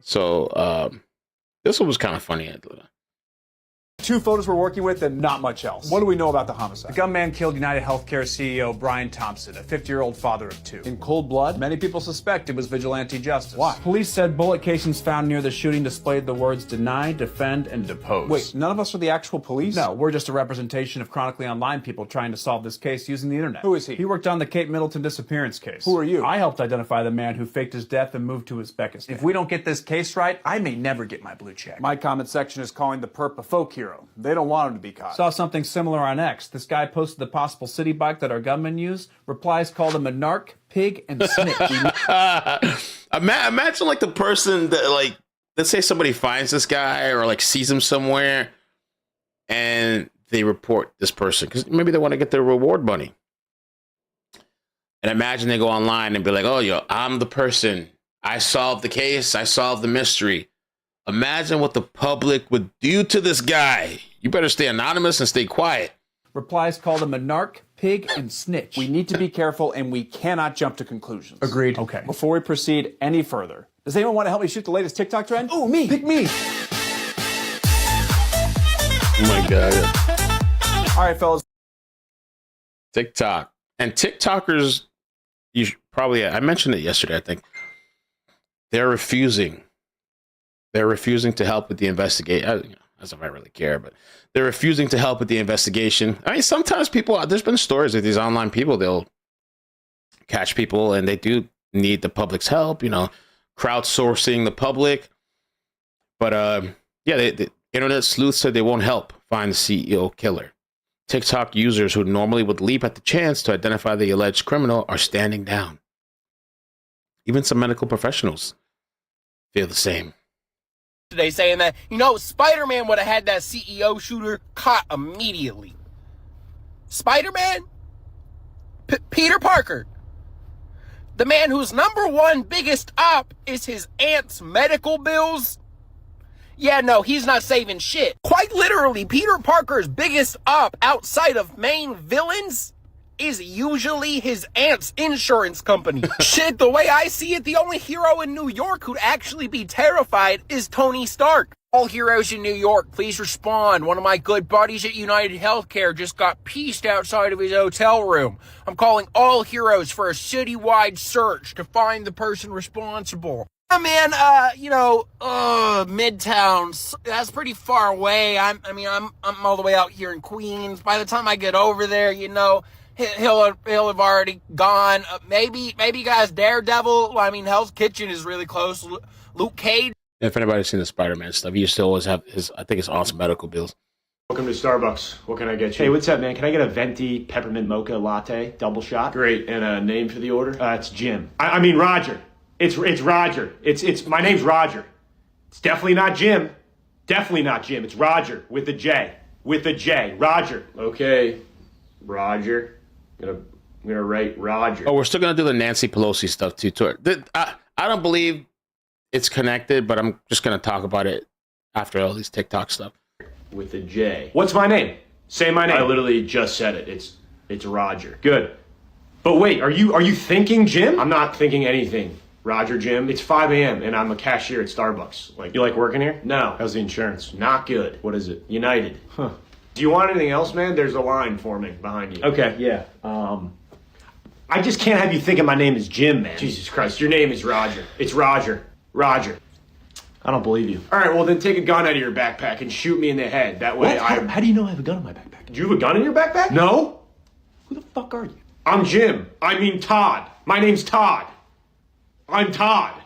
So this one was kind of funny. 2 photos we're working with and not much else. What do we know about the homicide? The gunman killed UnitedHealthcare CEO Brian Thompson, a 50-year-old father of 2. In cold blood, many people suspect it was vigilante justice. Why? Police said bullet casings found near the shooting displayed the words deny, defend, and depose. Wait, none of us are the actual police? No, we're just a representation of chronically online people trying to solve this case using the internet. Who is he? He worked on the Kate Middleton disappearance case. Who are you? I helped identify the man who faked his death and moved to Uzbekistan. If we don't get this case right, I may never get my blue check. My comment section is calling the perp a folk hero. They don't want him to be caught. Saw something similar on X. This guy posted the possible city bike that our gunmen use. Replies called him a narc, pig, and snitch. Imagine like the person that, like, let's say somebody finds this guy or like sees him somewhere, and they report this person because maybe they want to get their reward money. And imagine they go online and be like, "Oh, I'm the person. I solved the case. I solved the mystery." Imagine what the public would do to this guy. You better stay anonymous and stay quiet. Replies called him a narc, pig, and snitch. We need to be careful, and we cannot jump to conclusions. Agreed. Okay. Before we proceed any further, does anyone want to help me shoot the latest TikTok trend? Oh, me. Pick me. Oh, my God. All right, fellas. TikTok. And TikTokers, I mentioned it yesterday, I think. They're refusing to help with the investigation. As if I really care, but they're refusing to help with the investigation. I mean, sometimes there's been stories of these online people, they'll catch people and they do need the public's help, crowdsourcing the public. But the internet sleuths said they won't help find the CEO killer. TikTok users who normally would leap at the chance to identify the alleged criminal are standing down. Even some medical professionals feel the same. Today saying that, Spider-Man would have had that CEO shooter caught immediately. Spider-Man? Peter Parker. The man whose number one biggest op is his aunt's medical bills. Yeah, no, he's not saving shit. Quite literally, Peter Parker's biggest op outside of main villains is usually his aunt's insurance company. Shit, the way I see it, the only hero in New York who'd actually be terrified is Tony Stark. All heroes in New York, please respond. One of my good buddies at UnitedHealthcare just got pieced outside of his hotel room. I'm calling all heroes for a citywide search to find the person responsible. Man, Midtown, that's pretty far away. I'm all the way out here in Queens. By the time I get over there, he'll have already gone. Maybe guys, Daredevil. Hell's Kitchen is really close. Luke Cage. If anybody's seen the Spider-Man stuff, he used to always have his awesome medical bills. Welcome to Starbucks. What can I get you? Hey, what's up, man? Can I get a venti peppermint mocha latte, double shot? Great. And a name for the order? It's Jim. I mean Roger. It's Roger. It's my name's Roger. It's definitely not Jim. Definitely not Jim. It's Roger with a J. With a J. Roger. Okay. Roger. I'm gonna write Roger. Oh, we're still gonna do the Nancy Pelosi stuff too. I don't believe it's connected, but I'm just gonna talk about it after all these TikTok stuff. With a J. What's my name? Say my name. I literally just said it. It's Roger. Good. But wait, are you thinking Jim? I'm not thinking anything. Roger, Jim. It's 5 a.m. and I'm a cashier at Starbucks. You like working here? No. How's the insurance? Not good. What is it? United. Huh. Do you want anything else, man? There's a line forming behind you. Okay, yeah. I just can't have you thinking my name is Jim, man. Jesus Christ, your name is Roger. It's Roger. Roger. I don't believe you. All right, well then take a gun out of your backpack and shoot me in the head. That way How do you know I have a gun in my backpack? Did you have a gun in your backpack? No. Who the fuck are you? I'm Jim. I mean Todd. My name's Todd. I'm Todd.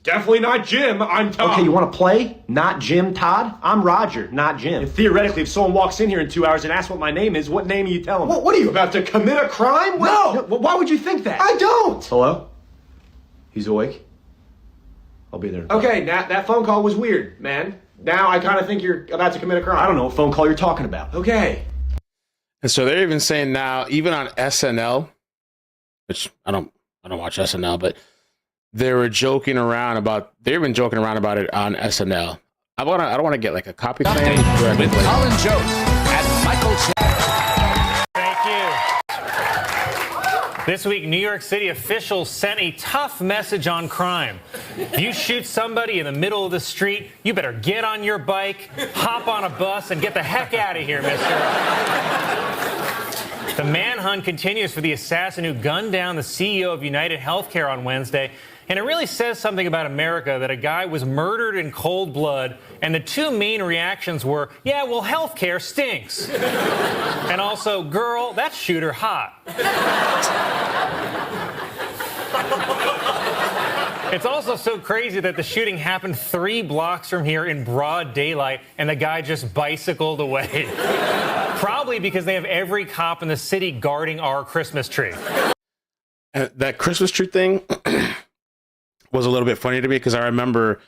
Definitely not Jim. I'm Todd. Okay, you want to play? Not Jim, Todd? I'm Roger, not Jim. And theoretically, if someone walks in here in 2 hours and asks what my name is, what name are you telling them? What are you, about to commit a crime? No! Why would you think that? I don't! Hello? He's awake? I'll be there. Okay, that phone call was weird, man. Now I kind of think you're about to commit a crime. I don't know what phone call you're talking about. Okay. And so they're even saying now, even on SNL, which I don't watch SNL, but they've been joking around about it on SNL. I don't want to get like a copy claim with Colin Jost and Michael Che. Thank you. This week, New York City officials sent a tough message on crime. If you shoot somebody in the middle of the street, you better get on your bike, hop on a bus, and get the heck out of here, mister. The manhunt continues for the assassin who gunned down the CEO of UnitedHealthcare on Wednesday. And it really says something about America that a guy was murdered in cold blood, and the two main reactions were, yeah, well, healthcare stinks. And also, girl, that shooter hot. It's also so crazy that the shooting happened 3 blocks from here in broad daylight, and the guy just bicycled away. Probably because they have every cop in the city guarding our Christmas tree. That Christmas tree thing was a little bit funny to me because I remember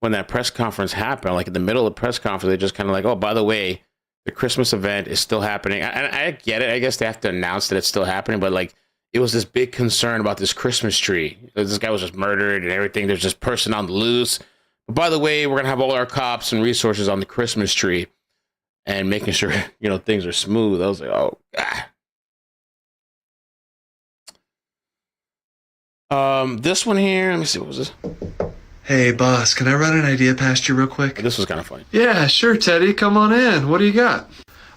when that press conference happened, like in the middle of the press conference, they just kind of like, oh, by the way, the Christmas event is still happening. And I get it. I guess they have to announce that it's still happening. But like, it was this big concern about this Christmas tree. This guy was just murdered and everything. There's this person on the loose. But by the way, we're going to have all our cops and resources on the Christmas tree and making sure, things are smooth. I was like, oh, God. This one here, let me see, what was this? Hey, boss, can I run an idea past you real quick? This was kind of funny. Yeah, sure, Teddy. Come on in. What do you got?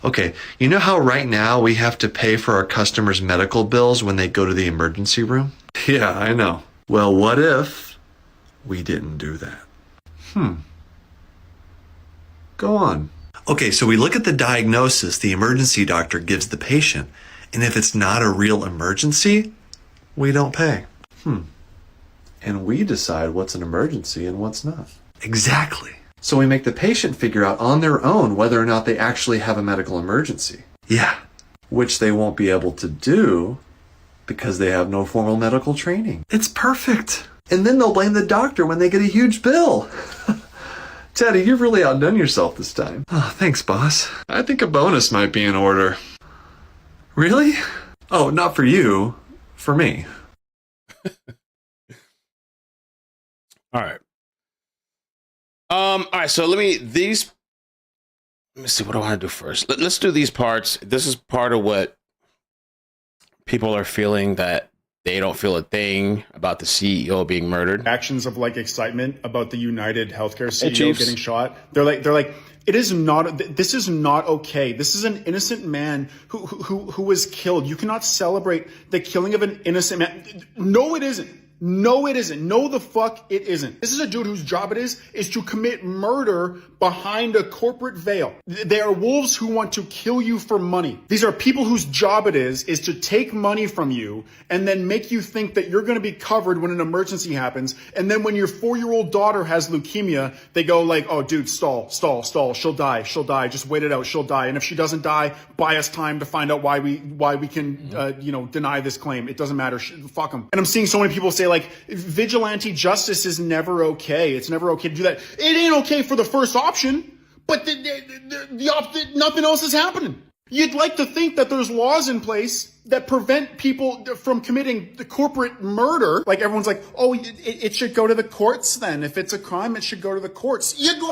Okay, you know how right now we have to pay for our customers' medical bills when they go to the emergency room? Yeah, I know. Well, what if we didn't do that? Go on. Okay, so we look at the diagnosis the emergency doctor gives the patient, and if it's not a real emergency, we don't pay. And we decide what's an emergency and what's not. Exactly. So we make the patient figure out on their own whether or not they actually have a medical emergency. Yeah. Which they won't be able to do because they have no formal medical training. It's perfect. And then they'll blame the doctor when they get a huge bill. Teddy, you've really outdone yourself this time. Oh, thanks, boss. I think a bonus might be in order. Really? Oh, not for you. For me. All right. All right. So let me see. What do I want to do first? Let's do these parts. This is part of what people are feeling, that they don't feel a thing about the CEO being murdered. Actions of like excitement about the UnitedHealthcare CEO getting shot. They're like, it is not. This is not okay. This is an innocent man who was killed. You cannot celebrate the killing of an innocent man. No, it isn't. No, it isn't. No, the fuck it isn't. This is a dude whose job it is to commit murder behind a corporate veil. They are wolves who want to kill you for money. These are people whose job it is to take money from you and then make you think that you're going to be covered when an emergency happens. And then when your 4-year-old daughter has leukemia, they go like, oh, dude, stall. She'll die. Just wait it out. She'll die. And if she doesn't die, buy us time to find out why we can, deny this claim. It doesn't matter. Fuck them. And I'm seeing so many people say like, vigilante justice is never okay. It's never okay to do that. It ain't okay for the first option, but nothing else is happening. You'd like to think that there's laws in place that prevent people from committing the corporate murder. Like everyone's like, oh, it should go to the courts then. If it's a crime, it should go to the courts. You'd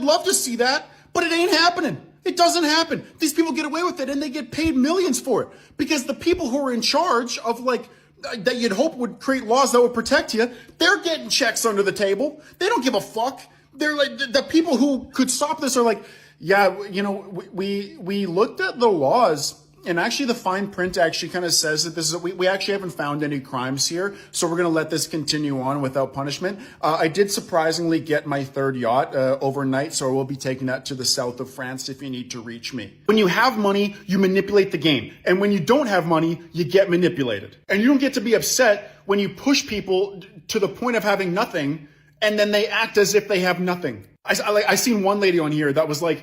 love to see that, but it ain't happening. It doesn't happen. These people get away with it and they get paid millions for it because the people who are in charge of like, that you'd hope would create laws that would protect you, they're getting checks under the table. They don't give a fuck. They're like, the people who could stop this are like, yeah, we looked at the laws And actually, the fine print actually kind of says that this is we actually haven't found any crimes here, so we're going to let this continue on without punishment. I did surprisingly get my third yacht overnight, so I will be taking that to the south of France if you need to reach me. When you have money, you manipulate the game, and when you don't have money, you get manipulated. And you don't get to be upset when you push people to the point of having nothing, and then they act as if they have nothing. I seen one lady on here that was like,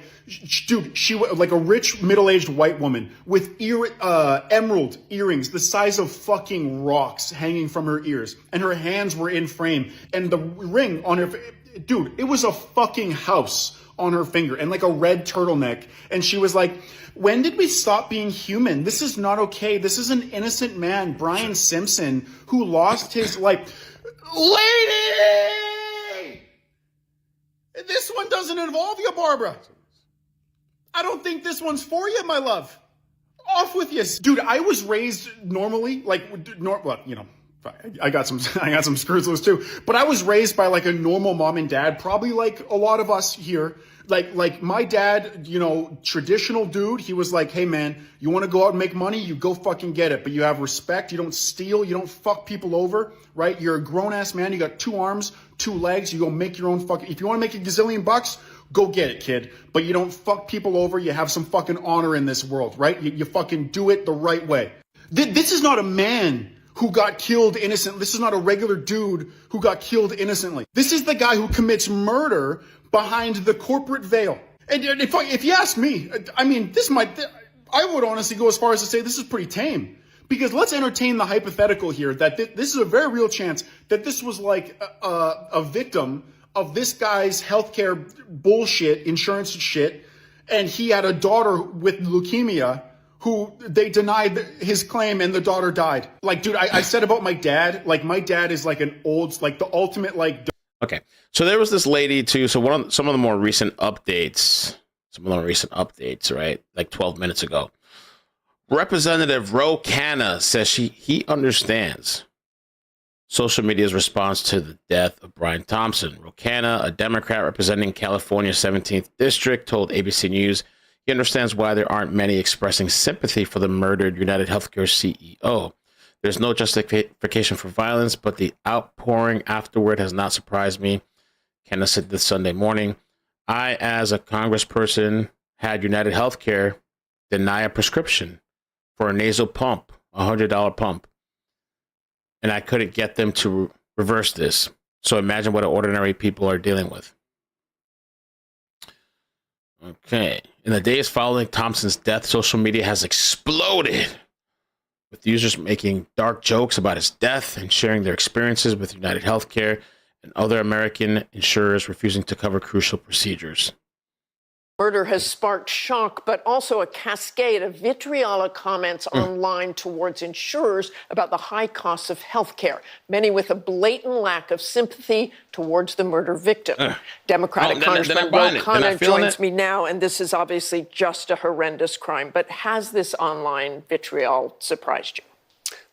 dude, she was like a rich middle-aged white woman with emerald earrings the size of fucking rocks hanging from her ears, and her hands were in frame, and the ring on her, dude, it was a fucking house on her finger, and like a red turtleneck. And she was like, when did we stop being human? This is not okay. This is an innocent man, Brian Simpson, who lost his life. Lady! This one doesn't involve you, Barbara. I don't think this one's for you, my love. Off with you. Dude, I was raised normally, like, well, you know, I got some screws loose too, but I was raised by like a normal mom and dad, probably like a lot of us here. Like my dad, you know, traditional dude, he was like, hey man, you want to go out and make money? You go fucking get it. But you have respect. You don't steal. You don't fuck people over, right? You're a grown ass man. You got 2 arms, 2 legs. You go make your own fucking, if you want to make a gazillion bucks, go get it, kid. But you don't fuck people over. You have some fucking honor in this world, right? You fucking do it the right way. This is not a man who got killed innocently. This is not a regular dude who got killed innocently. This is the guy who commits murder behind the corporate veil. And if you ask me, I mean, I would honestly go as far as to say this is pretty tame. Because let's entertain the hypothetical here that this is a very real chance that this was like a victim of this guy's healthcare bullshit, insurance shit, and he had a daughter with leukemia who they denied his claim and the daughter died. Like, dude, I said about my dad, like my dad is like an old, like the ultimate, like. Okay. So there was this lady too. So some of the more recent updates, right? Like 12 minutes ago. Representative Ro Khanna says he understands social media's response to the death of Brian Thompson. Ro Khanna, a Democrat representing California's 17th district, told ABC News he understands why there aren't many expressing sympathy for the murdered UnitedHealthcare CEO. There's no justification for violence, but the outpouring afterward has not surprised me. Khanna said this Sunday morning, I, as a congressperson, had UnitedHealthcare deny a prescription for a nasal pump, a $100 pump, and I couldn't get them to reverse this. So imagine what ordinary people are dealing with. Okay. In the days following Thompson's death, social media has exploded, with users making dark jokes about his death and sharing their experiences with UnitedHealthcare and other American insurers refusing to cover crucial procedures. Murder has sparked shock, but also a cascade of vitriolic comments online towards insurers about the high costs of health care, many with a blatant lack of sympathy towards the murder victim. Democratic Congressman Ro Khanna joins me now, and this is obviously just a horrendous crime. But has this online vitriol surprised you?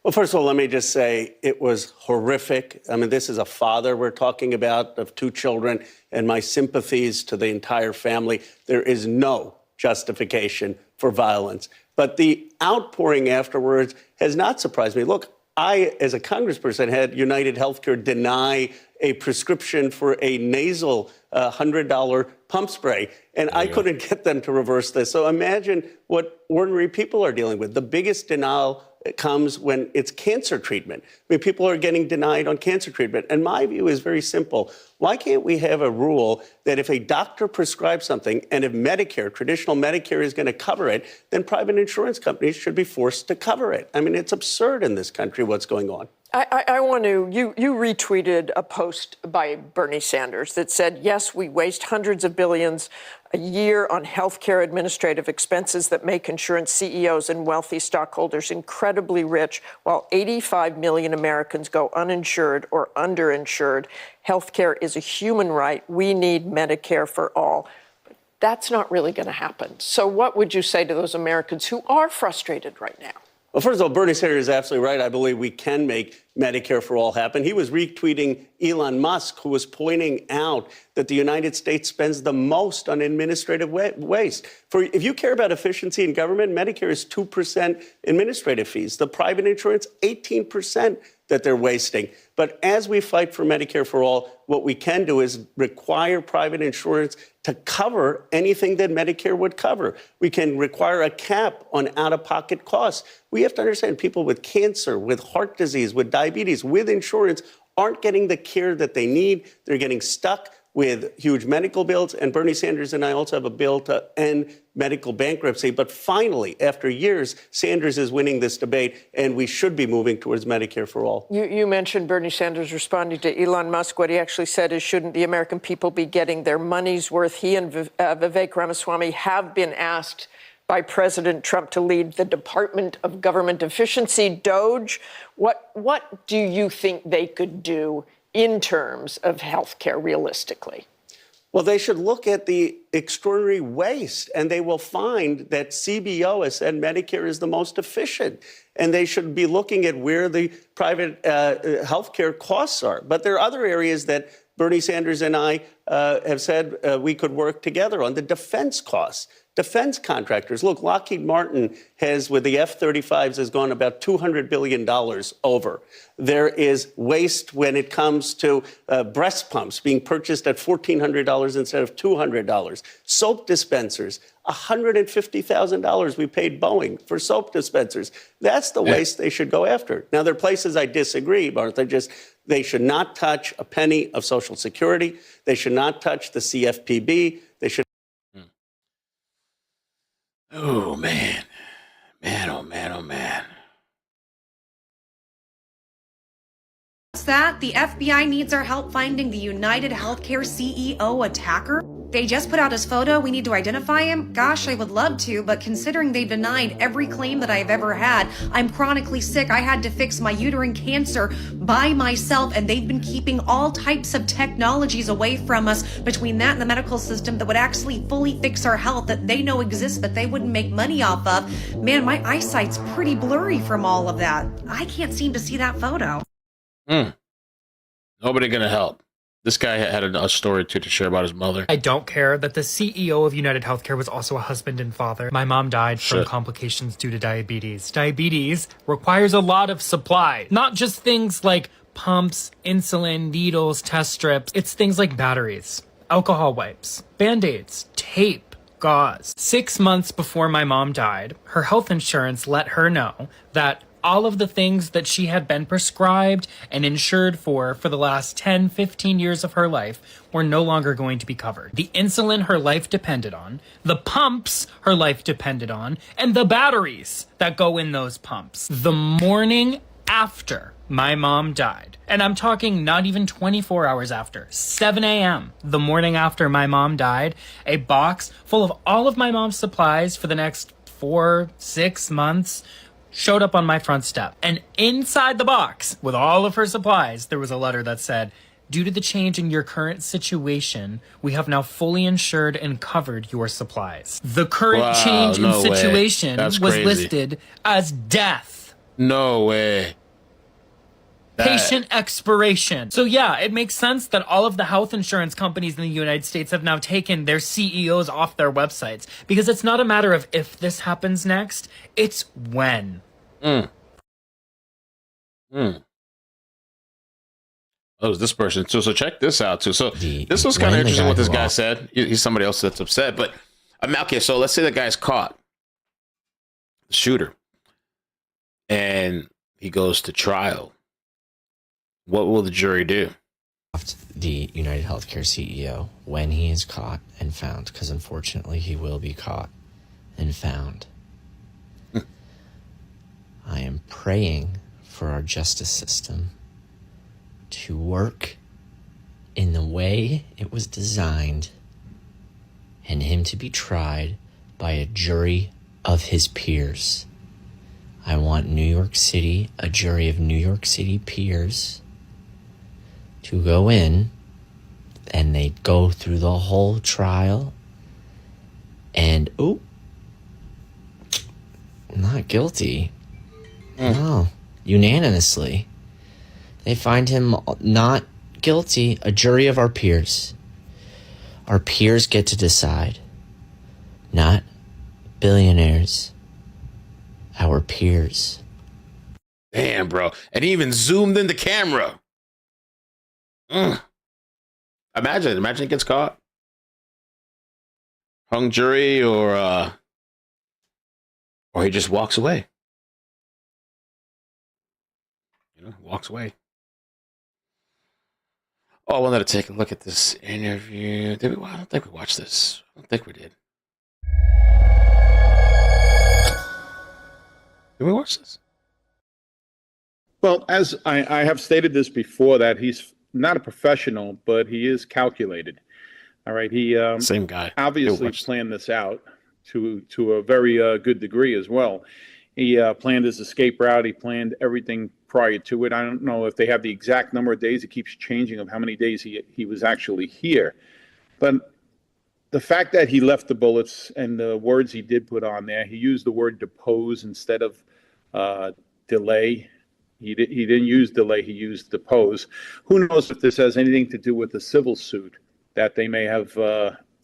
Well, first of all, let me just say it was horrific. I mean, this is a father we're talking about of 2 children, and my sympathies to the entire family. There is no justification for violence. But the outpouring afterwards has not surprised me. Look, I, as a congressperson, had UnitedHealthcare deny a prescription for a nasal $100 pump spray, and I couldn't get them to reverse this. So imagine what ordinary people are dealing with. The biggest denial comes when it's cancer treatment. I mean, people are getting denied on cancer treatment. And my view is very simple. Why can't we have a rule that if a doctor prescribes something and if Medicare, traditional Medicare, is going to cover it, then private insurance companies should be forced to cover it? I mean, it's absurd in this country what's going on. I want to, you retweeted a post by Bernie Sanders that said, yes, we waste hundreds of billions a year on healthcare administrative expenses that make insurance CEOs and wealthy stockholders incredibly rich, while 85 million Americans go uninsured or underinsured. Healthcare is a human right. We need Medicare for all. That's not really going to happen. So what would you say to those Americans who are frustrated right now? Well, first of all, Bernie Sanders is absolutely right. I believe we can make Medicare for all happen. He was retweeting Elon Musk, who was pointing out that the United States spends the most on administrative waste. If you care about efficiency in government, Medicare is 2% administrative fees. The private insurance, 18% that they're wasting. But as we fight for Medicare for all, what we can do is require private insurance to cover anything that Medicare would cover. We can require a cap on out-of-pocket costs. We have to understand people with cancer, with heart disease, with diabetes, with insurance aren't getting the care that they need. They're getting stuck with huge medical bills. And Bernie Sanders and I also have a bill to end medical bankruptcy. But finally, after years, Sanders is winning this debate, and we should be moving towards Medicare for all. You mentioned Bernie Sanders responding to Elon Musk. What he actually said is, shouldn't the American people be getting their money's worth? He and Vivek Ramaswamy have been asked by President Trump to lead the Department of Government Efficiency, DOGE. What do you think they could do in terms of health care realistically? Well, they should look at the extraordinary waste, and they will find that CBO has said Medicare is the most efficient, and they should be looking at where the private health care costs are. But there are other areas that Bernie Sanders and I have said we could work together on. The defense costs. Defense contractors. Look, Lockheed Martin has, with the F-35s, has gone about $200 billion over. There is waste when it comes to breast pumps being purchased at $1,400 instead of $200. Soap dispensers, $150,000 we paid Boeing for soap dispensers. That's the waste they should go after. Now, there are places I disagree, Martha. They should not touch a penny of Social Security. They should not touch the CFPB. They should. Oh, man. Man, oh, man, oh, man. That the FBI needs our help finding the UnitedHealthcare CEO attacker. They just put out his photo. We need to identify him. Gosh, I would love to, but considering they denied every claim that I've ever had, I'm chronically sick. I had to fix my uterine cancer by myself, and they've been keeping all types of technologies away from us between that and the medical system that would actually fully fix our health that they know exists, but they wouldn't make money off of. Man, my eyesight's pretty blurry from all of that. I can't seem to see that photo. Nobody gonna help. This guy had a story too to share about his mother. I don't care that the CEO of UnitedHealthcare was also a husband and father. My mom died from complications due to diabetes. Diabetes requires a lot of supply, not just things like pumps, insulin, needles, test strips. It's things like batteries, alcohol wipes, Band-Aids, tape, gauze. 6 months before my mom died, her health insurance let her know that all of the things that she had been prescribed and insured for the last 10, 15 years of her life were no longer going to be covered. The insulin her life depended on, the pumps her life depended on, and the batteries that go in those pumps. The morning after my mom died, and I'm talking not even 24 hours after, 7 a.m. the morning after my mom died, a box full of all of my mom's supplies for the next 4-6 months showed up on my front step. And inside the box, with all of her supplies, there was a letter that said, due to the change in your current situation, we have now fully insured and covered your supplies. The current change in situation was listed as death. No way. Patient expiration. So yeah, it makes sense that all of the health insurance companies in the United States have now taken their CEOs off their websites, because it's not a matter of if this happens next, it's when. Oh, this person too. So check this out too. So this was kind of interesting what this guy said. He's somebody else that's upset, but okay. So let's say the guy's caught, the shooter, and he goes to trial. What will the jury do? The UnitedHealthcare CEO, when he is caught and found, because unfortunately he will be caught and found. I am praying for our justice system to work in the way it was designed and him to be tried by a jury of his peers. I want New York City, a jury of New York City peers, to go in and they go through the whole trial and, not guilty. No, unanimously. They find him not guilty. A jury of our peers. Our peers get to decide. Not billionaires. Our peers. Damn, bro. And he even zoomed in the camera. Imagine he gets caught. Hung jury or he just walks away. Walks away. Oh, I wanted to take a look at this interview. Did we? I don't think we watched this. I don't think we did. Did we watch this? Well, as I have stated this before, that he's not a professional, but he is calculated. All right, he same guy obviously planned this out to a very good degree as well. He planned his escape route. He planned everything prior to it. I don't know if they have the exact number of days. It keeps changing of how many days he was actually here. But the fact that he left the bullets and the words he did put on there, he used the word depose instead of delay. He didn't use delay. He used depose. Who knows if this has anything to do with the civil suit that they may have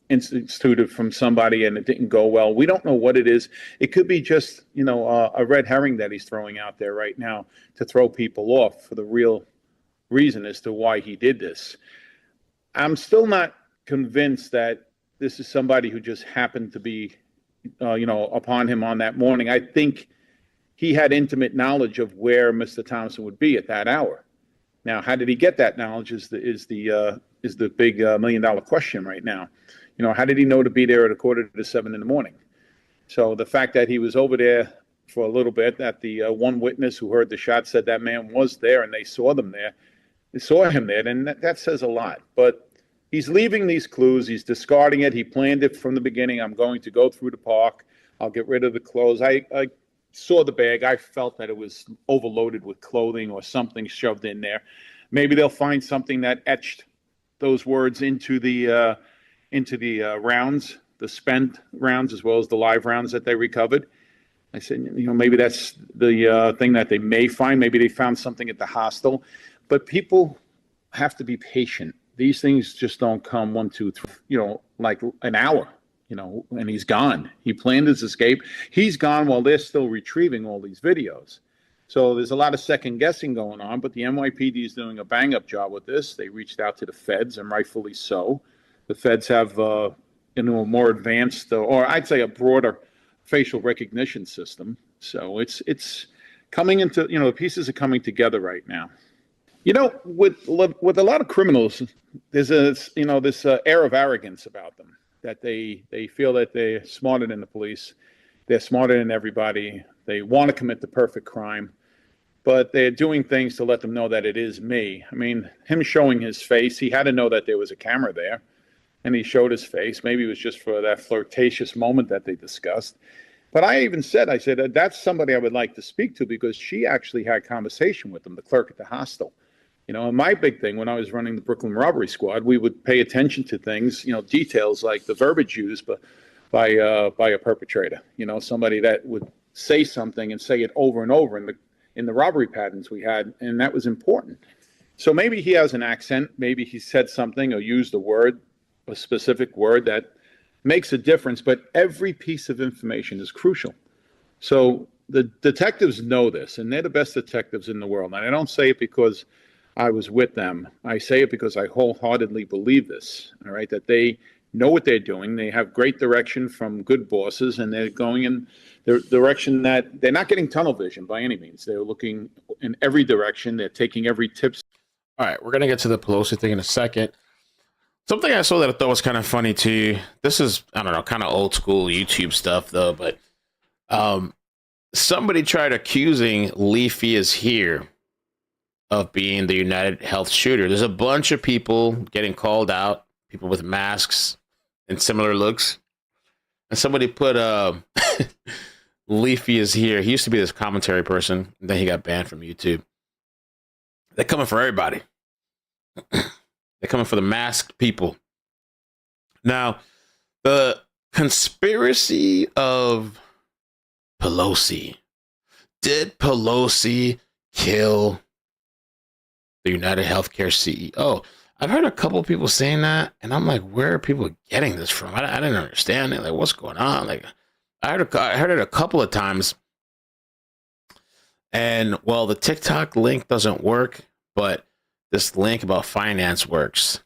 instituted from somebody and it didn't go well. We don't know what it is. It could be just, a red herring that he's throwing out there right now to throw people off for the real reason as to why he did this. I'm still not convinced that this is somebody who just happened to be, upon him on that morning. I think he had intimate knowledge of where Mr. Thompson would be at that hour. Now, how did he get that knowledge is the big $1 million question right now. How did he know to be there at 6:45 in the morning? So the fact that he was over there for a little bit, that the one witness who heard the shot said that man was there and they saw him there, then that says a lot. But he's leaving these clues. He's discarding it. He planned it from the beginning. I'm going to go through the park. I'll get rid of the clothes. I saw the bag. I felt that it was overloaded with clothing or something shoved in there. Maybe they'll find something that etched those words into the rounds, the spent rounds, as well as the live rounds that they recovered. I said, maybe that's the thing that they may find. Maybe they found something at the hostel. But people have to be patient. These things just don't come 1, 2, 3, like an hour, and he's gone. He planned his escape. He's gone while they're still retrieving all these videos. So there's a lot of second guessing going on, but the NYPD is doing a bang up job with this. They reached out to the feds, and rightfully so. The feds have, a more advanced, or I'd say a broader facial recognition system. So it's coming into, the pieces are coming together right now. With a lot of criminals, there's this air of arrogance about them, that they feel that they're smarter than the police, they're smarter than everybody, they want to commit the perfect crime, but they're doing things to let them know that it is me. I mean, him showing his face, he had to know that there was a camera there, and he showed his face. Maybe it was just for that flirtatious moment that they discussed. But I said, that's somebody I would like to speak to, because she actually had conversation with him, the clerk at the hostel. And my big thing when I was running the Brooklyn Robbery Squad, we would pay attention to things, details like the verbiage used by a perpetrator. Somebody that would say something and say it over and over in the robbery patterns we had, and that was important. So maybe he has an accent, maybe he said something or used a specific word that makes a difference, but every piece of information is crucial. So the detectives know this, and they're the best detectives in the world. And I don't say it because I was with them. I say it because I wholeheartedly believe this, all right, that they know what they're doing. They have great direction from good bosses, and they're going in the direction that they're not getting tunnel vision by any means. They're looking in every direction. They're taking every tip. All right, we're going to get to the Pelosi thing in a second. Something I saw that I thought was kind of funny too. This is, I don't know, kind of old school YouTube stuff though, but somebody tried accusing Leafy is here of being the United Health shooter. There's a bunch of people getting called out, people with masks and similar looks. And somebody put Leafy is here. He used to be this commentary person, and then he got banned from YouTube. They're coming for everybody. They're coming for the masked people. Now, the conspiracy of Pelosi. Did Pelosi kill the UnitedHealthcare CEO? I've heard a couple of people saying that, and I'm like, where are people getting this from? I didn't understand it. Like, what's going on? Like, I heard it a couple of times, and well, the TikTok link doesn't work, but this link about finance works,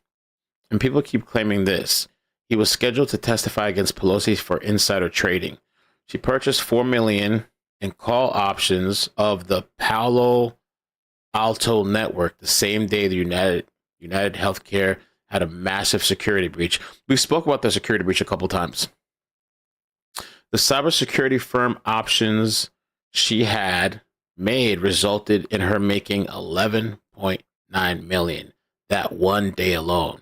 and people keep claiming this. He was scheduled to testify against Pelosi for insider trading. She purchased $4 million in call options of the Palo Alto network the same day the UnitedHealthcare had a massive security breach. We spoke about the security breach a couple times. The cybersecurity firm options she had made resulted in her making $11.9 million that one day alone.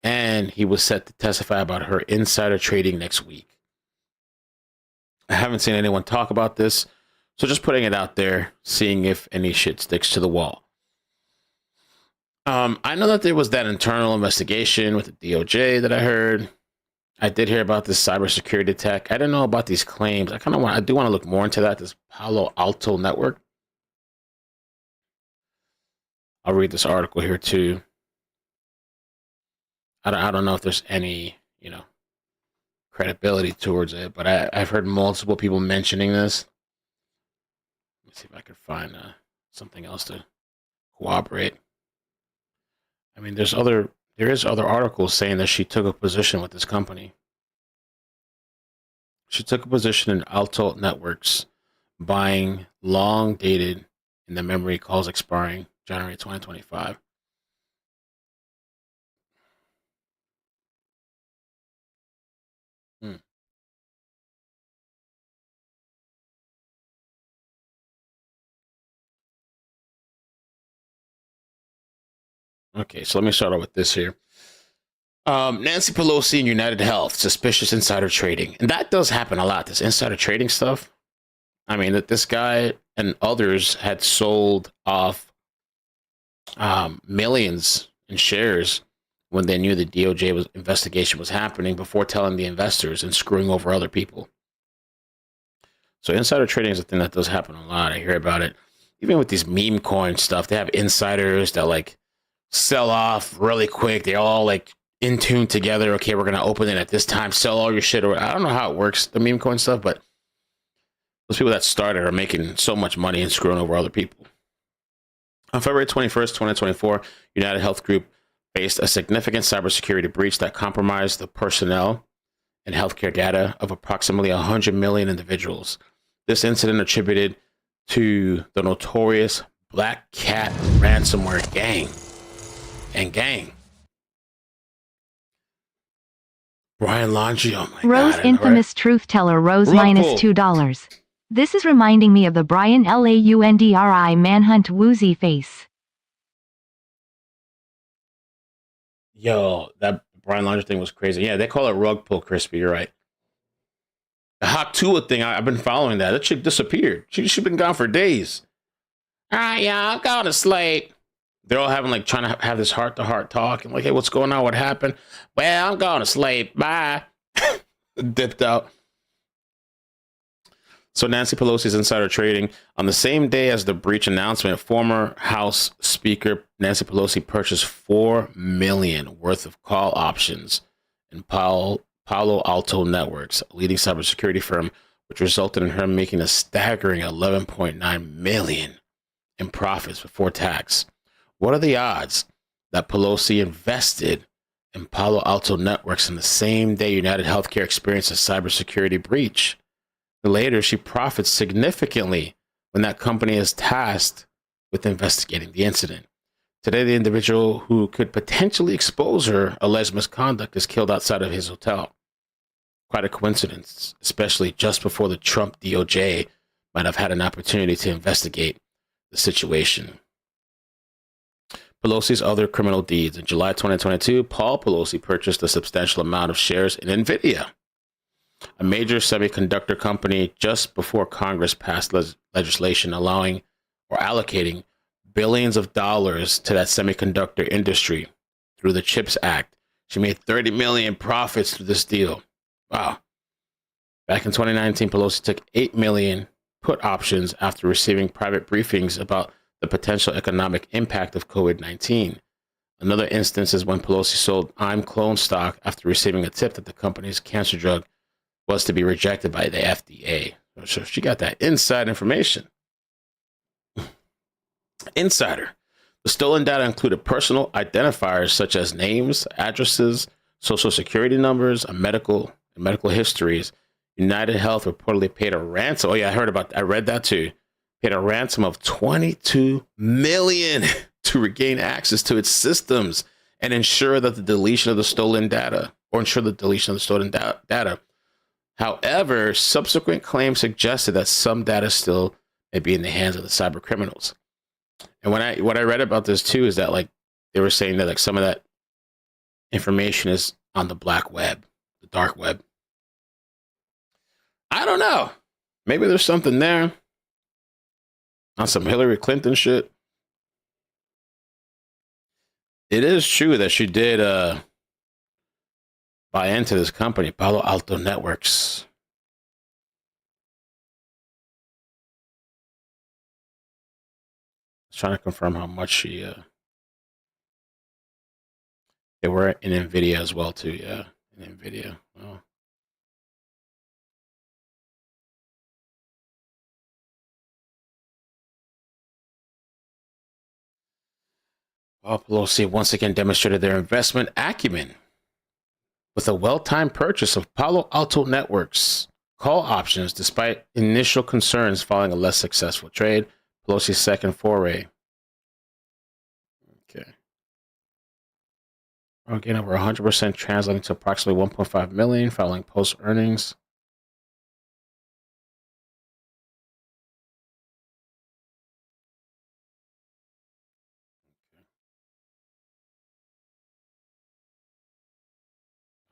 And he was set to testify about her insider trading next week. I haven't seen anyone talk about this, so just putting it out there, seeing if any shit sticks to the wall. I know that there was that internal investigation with the DOJ that I heard. I did hear about this cybersecurity attack. I didn't know about these claims. I do want to look more into that, this Palo Alto network. I'll read this article here too. I don't know if there's any, credibility towards it, but I've heard multiple people mentioning this. Let me see if I can find something else to corroborate. I mean, there is other articles saying that she took a position with this company. She took a position in Alto Networks, buying long dated in the memory calls expiring January 2025. Okay, so let me start out with this here. Nancy Pelosi and United Health, suspicious insider trading. And that does happen a lot, this insider trading stuff. I mean, that this guy and others had sold off millions in shares when they knew the DOJ investigation was happening before telling the investors and screwing over other people. So insider trading is a thing that does happen a lot. I hear about it. Even with these meme coin stuff, they have insiders that sell off really quick. They're all in tune together. Okay, we're going to open it at this time, sell all your shit. Or I don't know how it works, the meme coin stuff, but those people that started are making so much money and screwing over other people. On February 21st, 2024, United Health Group faced a significant cybersecurity breach that compromised the personnel and healthcare data of approximately 100 million individuals. This incident attributed to the notorious Black Cat ransomware gang. Brian Laundrie, oh my Rose God. infamous truth teller Rose minus $2. This is reminding me of the Brian Laundrie manhunt woozy face. Yo, that Brian Laundrie thing was crazy. Yeah, they call it rug pull, Crispy. You're right. The Haktua thing, I've been following that. That chick disappeared. She's been gone for days. Yeah, I'm going to sleep. They're all having trying to have this heart-to-heart talk and hey, what's going on? What happened? Well, I'm going to sleep. Bye. Dipped out. So Nancy Pelosi's insider trading. On the same day as the breach announcement, former House Speaker Nancy Pelosi purchased $4 million worth of call options in Palo Alto Networks, a leading cybersecurity firm, which resulted in her making a staggering $11.9 million in profits before tax. What are the odds that Pelosi invested in Palo Alto Networks in the same day United Healthcare experienced a cybersecurity breach? Later, she profits significantly when that company is tasked with investigating the incident. Today, the individual who could potentially expose her alleged misconduct is killed outside of his hotel. Quite a coincidence, especially just before the Trump DOJ might have had an opportunity to investigate the situation. Pelosi's other criminal deeds. In July 2022, Paul Pelosi purchased a substantial amount of shares in NVIDIA, a major semiconductor company, just before Congress passed legislation allowing or allocating billions of dollars to that semiconductor industry through the CHIPS Act. She made $30 million profits through this deal. Wow. Back in 2019, Pelosi took $8 million put options after receiving private briefings about the potential economic impact of COVID-19. Another instance is when Pelosi sold I'm Clone stock after receiving a tip that the company's cancer drug was to be rejected by the FDA. So she got that inside information. Insider. The stolen data included personal identifiers such as names, addresses, social security numbers, and medical histories. United Health reportedly paid a ransom. Oh yeah, I read that too. Paid a ransom of $22 million to regain access to its systems and ensure the deletion of the stolen data. However, subsequent claims suggested that some data still may be in the hands of the cyber criminals. And what I read about this too is that like they were saying that like some of that information is on the black web, the dark web. I don't know. Maybe there's something there on some Hillary Clinton shit. It is true that she did buy into this company, Palo Alto Networks. I was trying to confirm how much she they were in NVIDIA as well too, yeah. In NVIDIA. Oh. Pelosi once again demonstrated their investment acumen with a well-timed purchase of Palo Alto Networks call options despite initial concerns following a less successful trade. Pelosi's second foray. Okay. Again, over 100% translating to approximately 1.5 million following post earnings.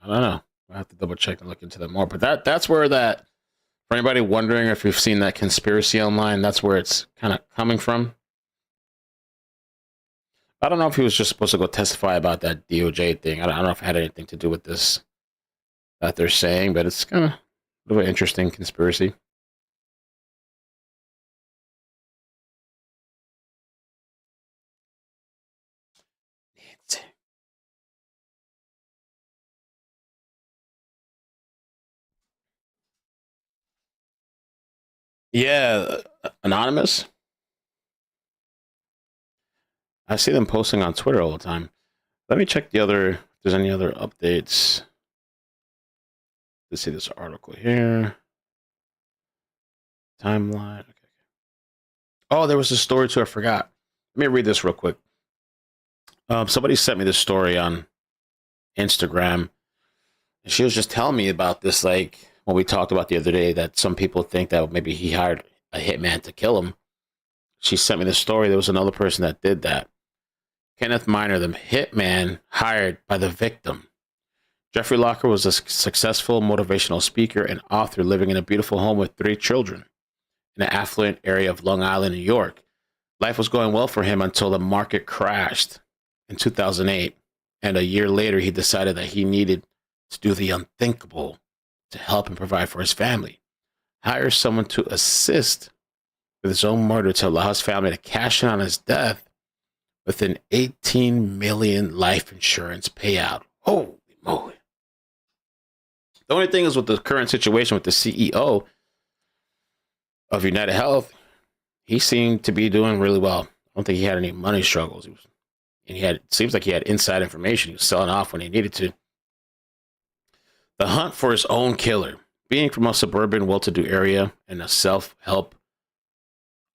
I don't know. I have to double check and look into that more. But that's where that, for anybody wondering if you've seen that conspiracy online, that's where it's kind of coming from. I don't know if he was just supposed to go testify about that DOJ thing. I don't know if it had anything to do with this that they're saying, but it's kind of a little interesting conspiracy. Yeah, anonymous. I see them posting on Twitter all the time. Let me check if there's any other updates. Let's see this article here. Timeline. Okay. Oh, there was a story too. I forgot. Let me read this real quick. Somebody sent me this story on Instagram. And she was just telling me about this, like what we talked about the other day, that some people think that maybe he hired a hitman to kill him. She sent me this story. There was another person that did that. Kenneth Miner, the hitman hired by the victim. Jeffrey Locker was a successful motivational speaker and author living in a beautiful home with 3 children in an affluent area of Long Island, New York. Life was going well for him until the market crashed in 2008. And a year later, he decided that he needed to do the unthinkable to help and provide for his family. Hire someone to assist with his own murder to allow his family to cash in on his death with an $18 million life insurance payout. Holy moly. The only thing is with the current situation with the CEO of United Health, he seemed to be doing really well. I don't think he had any money struggles. Seems like he had inside information. He was selling off when he needed to. The hunt for his own killer. Being from a suburban, well-to-do area and a self-help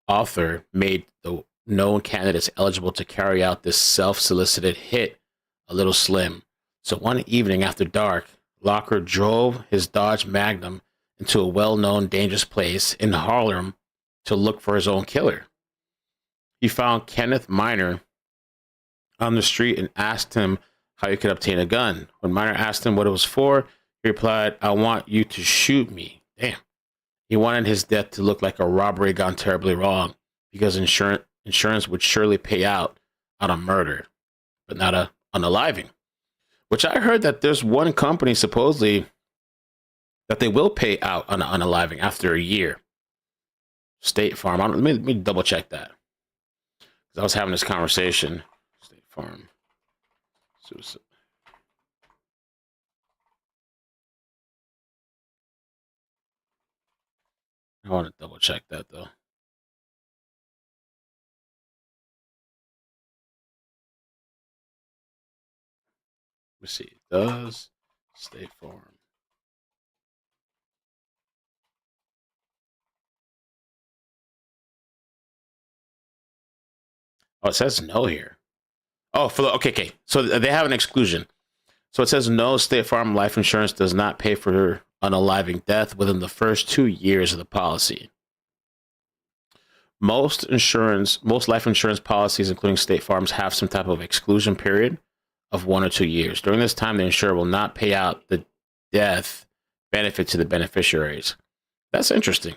author made the known candidates eligible to carry out this self-solicited hit a little slim. So one evening after dark, Locker drove his Dodge Magnum into a well-known dangerous place in Harlem to look for his own killer. He found Kenneth Miner on the street and asked him how he could obtain a gun. When Miner asked him what it was for, he replied, "I want you to shoot me." Damn. He wanted his death to look like a robbery gone terribly wrong because insurance would surely pay out on a murder, but not a unaliving. Which I heard that there's one company supposedly that they will pay out on an unaliving after a year. State Farm. Let me double check that. I was having this conversation. State Farm. Suicide. I want to double check that though. Let's see. Does State Farm? Oh, it says no here. Oh, okay. So they have an exclusion. So it says no, State Farm life insurance does not pay for unaliving death within the first 2 years of the policy. Most life insurance policies, including State Farm's, have some type of exclusion period of 1 or 2 years. During this time, the insurer will not pay out the death benefit to the beneficiaries. That's interesting.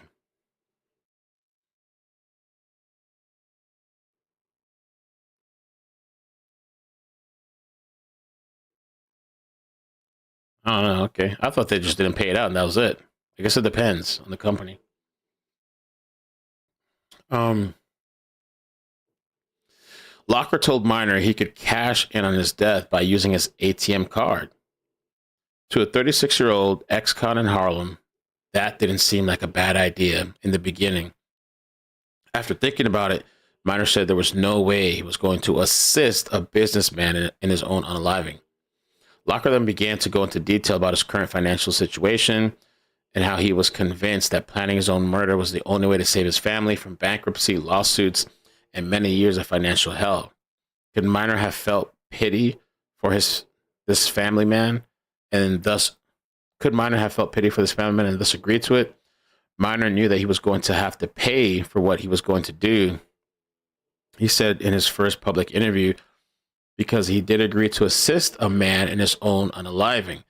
I don't know. Okay. I thought they just didn't pay it out and that was it. I guess it depends on the company. Locker told Miner he could cash in on his death by using his ATM card. To a 36-year-old ex-con in Harlem, that didn't seem like a bad idea in the beginning. After thinking about it, Miner said there was no way he was going to assist a businessman in his own unaliving. Locker then began to go into detail about his current financial situation and how he was convinced that planning his own murder was the only way to save his family from bankruptcy, lawsuits, and many years of financial hell. Could Miner have felt pity for this family man and thus agreed to it? Miner knew that he was going to have to pay for what he was going to do. He said in his first public interview, because he did agree to assist a man in his own unaliving.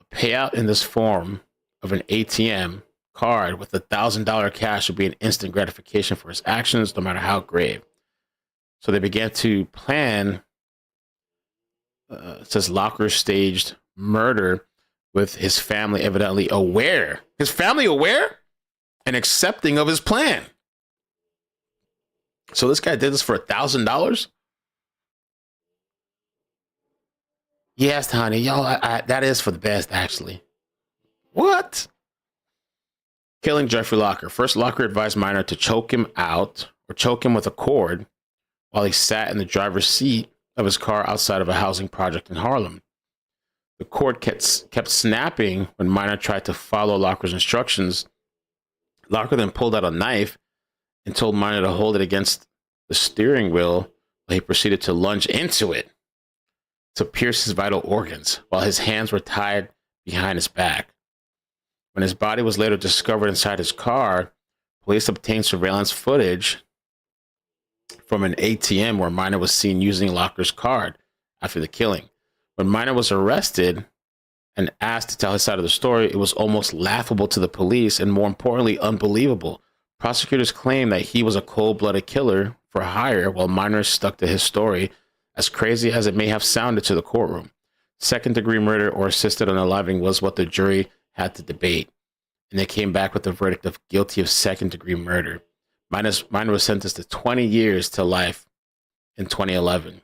A payout in this form of an ATM card with $1,000 cash would be an instant gratification for his actions, no matter how grave. So they began to plan, it says Locker staged murder with his family evidently aware. His family aware and accepting of his plan. So this guy did this for $1,000? Yes, honey. Y'all, that is for the best, actually. What? Killing Jeffrey Locker. First, Locker advised Miner to choke him out or choke him with a cord while he sat in the driver's seat of his car outside of a housing project in Harlem. The cord kept snapping when Miner tried to follow Locker's instructions. Locker then pulled out a knife and told Miner to hold it against the steering wheel while he proceeded to lunge into it to pierce his vital organs while his hands were tied behind his back. When his body was later discovered inside his car, police obtained surveillance footage from an ATM where Miner was seen using Locker's card after the killing. When Miner was arrested and asked to tell his side of the story, it was almost laughable to the police and, more importantly, unbelievable. Prosecutors claimed that he was a cold-blooded killer for hire, while Miner stuck to his story, as crazy as it may have sounded to the courtroom. Second-degree murder or assisted unaliving was what the jury had to debate, and they came back with a verdict of guilty of second-degree murder. Miner was sentenced to 20 years to life in 2011.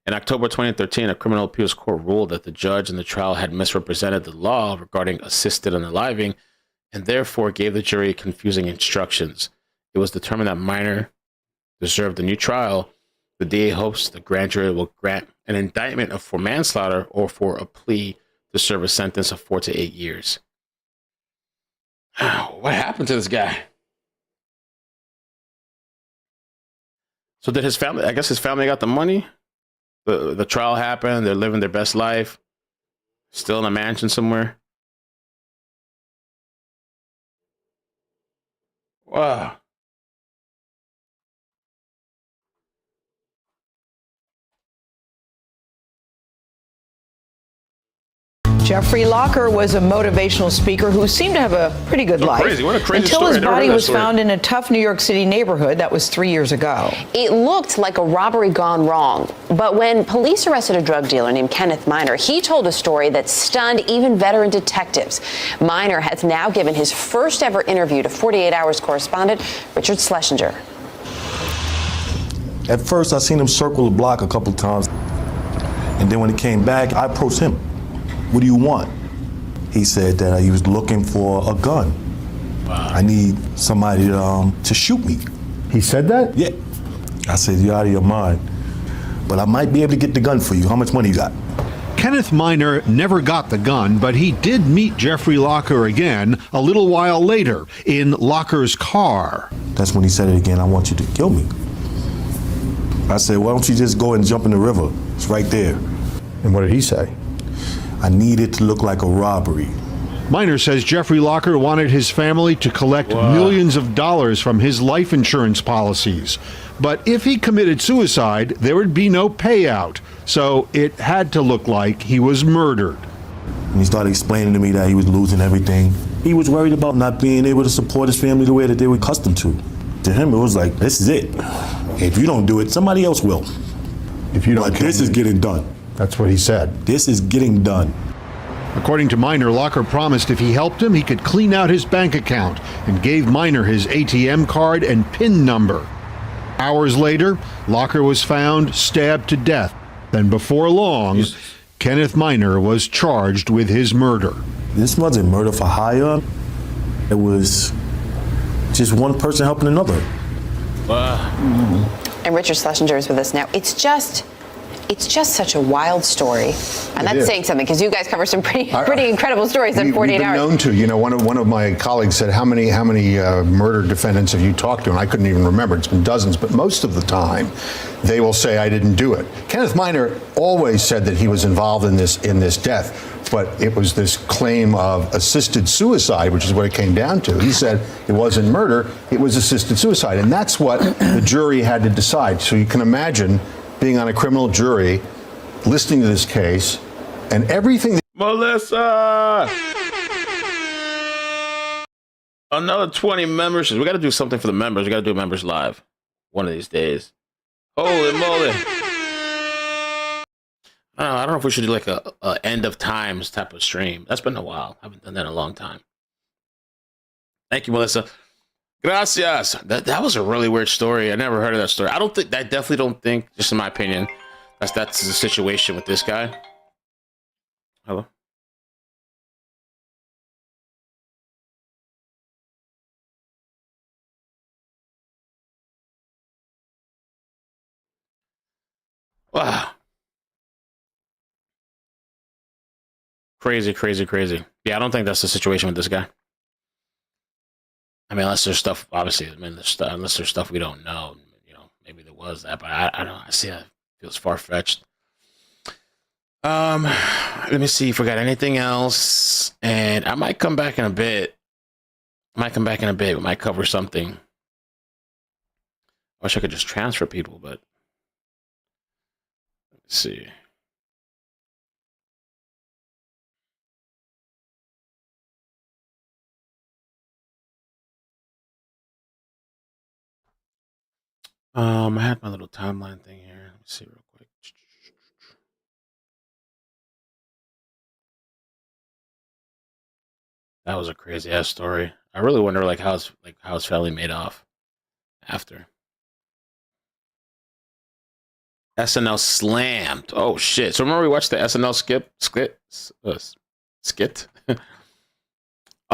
In October 2013, a criminal appeals court ruled that the judge in the trial had misrepresented the law regarding assisted unaliving and therefore gave the jury confusing instructions. It was determined that Miner deserved a new trial. The DA hopes the grand jury will grant an indictment for manslaughter or for a plea to serve a sentence of 4 to 8 years. What happened to this guy? So did his family, I guess his family got the money? The trial happened. They're living their best life. Still in a mansion somewhere. Wow. Jeffrey Locker was a motivational speaker who seemed to have a pretty good life. Crazy. What a crazy until story. his body was found in a tough New York City neighborhood. That was 3 years ago. It looked like a robbery gone wrong. But when police arrested a drug dealer named Kenneth Miner, he told a story that stunned even veteran detectives. Miner has now given his first ever interview to 48 Hours correspondent Richard Schlesinger. At first, I seen him circle the block a couple times. And then when he came back, I approached him. What do you want? He said that he was looking for a gun. Wow. I need somebody to shoot me. He said that? Yeah. I said, you're out of your mind. But I might be able to get the gun for you. How much money you got? Kenneth Miner never got the gun, but he did meet Jeffrey Locker again a little while later in Locker's car. That's when he said it again, I want you to kill me. I said, why don't you just go and jump in the river? It's right there. And what did he say? I need it to look like a robbery. Miner says Jeffrey Locker wanted his family to collect millions of dollars from his life insurance policies. But if he committed suicide, there would be no payout. So it had to look like he was murdered. And he started explaining to me that he was losing everything. He was worried about not being able to support his family the way that they were accustomed to. To him, it was like, this is it. If you don't do it, somebody else will. If you don't, but this is getting done. That's what he said. This is getting done. According to Miner, Locker promised if he helped him, he could clean out his bank account and gave Miner his ATM card and PIN number. Hours later, Locker was found stabbed to death. Then before long, Kenneth Miner was charged with his murder. This wasn't murder for hire. It was just one person helping another. And Richard Schlesinger is with us now. It's just such a wild story, and that's saying something because you guys cover some pretty incredible stories in 48 we've been hours. Known to, you know, one of my colleagues said, "How many murder defendants have you talked to?" And I couldn't even remember. It's been dozens, but most of the time, they will say, "I didn't do it." Kenneth Miner always said that he was involved in this death, but it was this claim of assisted suicide, which is what it came down to. He said it wasn't murder; it was assisted suicide, and that's what the jury had to decide. So you can imagine being on a criminal jury, listening to this case, and everything. Melissa! Another 20 members. We got to do something for the members. We got to do members live one of these days. Holy moly. I don't know if we should do like a end of times type of stream. That's been a while. I haven't done that in a long time. Thank you, Melissa. Gracias. That was a really weird story. I never heard of that story. I definitely don't think, just in my opinion, that's the situation with this guy. Hello? Wow. Crazy, crazy, crazy. Yeah, I don't think that's the situation with this guy. I mean, unless there's stuff, obviously, unless there's stuff we don't know, you know, maybe there was that, but I don't know. I see that. It feels far-fetched. Let me see if we got anything else, and I might come back in a bit. We might cover something. I wish I could just transfer people, but let's see. I had my little timeline thing here. Let me see real quick. That was a crazy ass story. I really wonder how his family made off after. SNL slammed. Oh shit! So remember we watched the SNL skit. A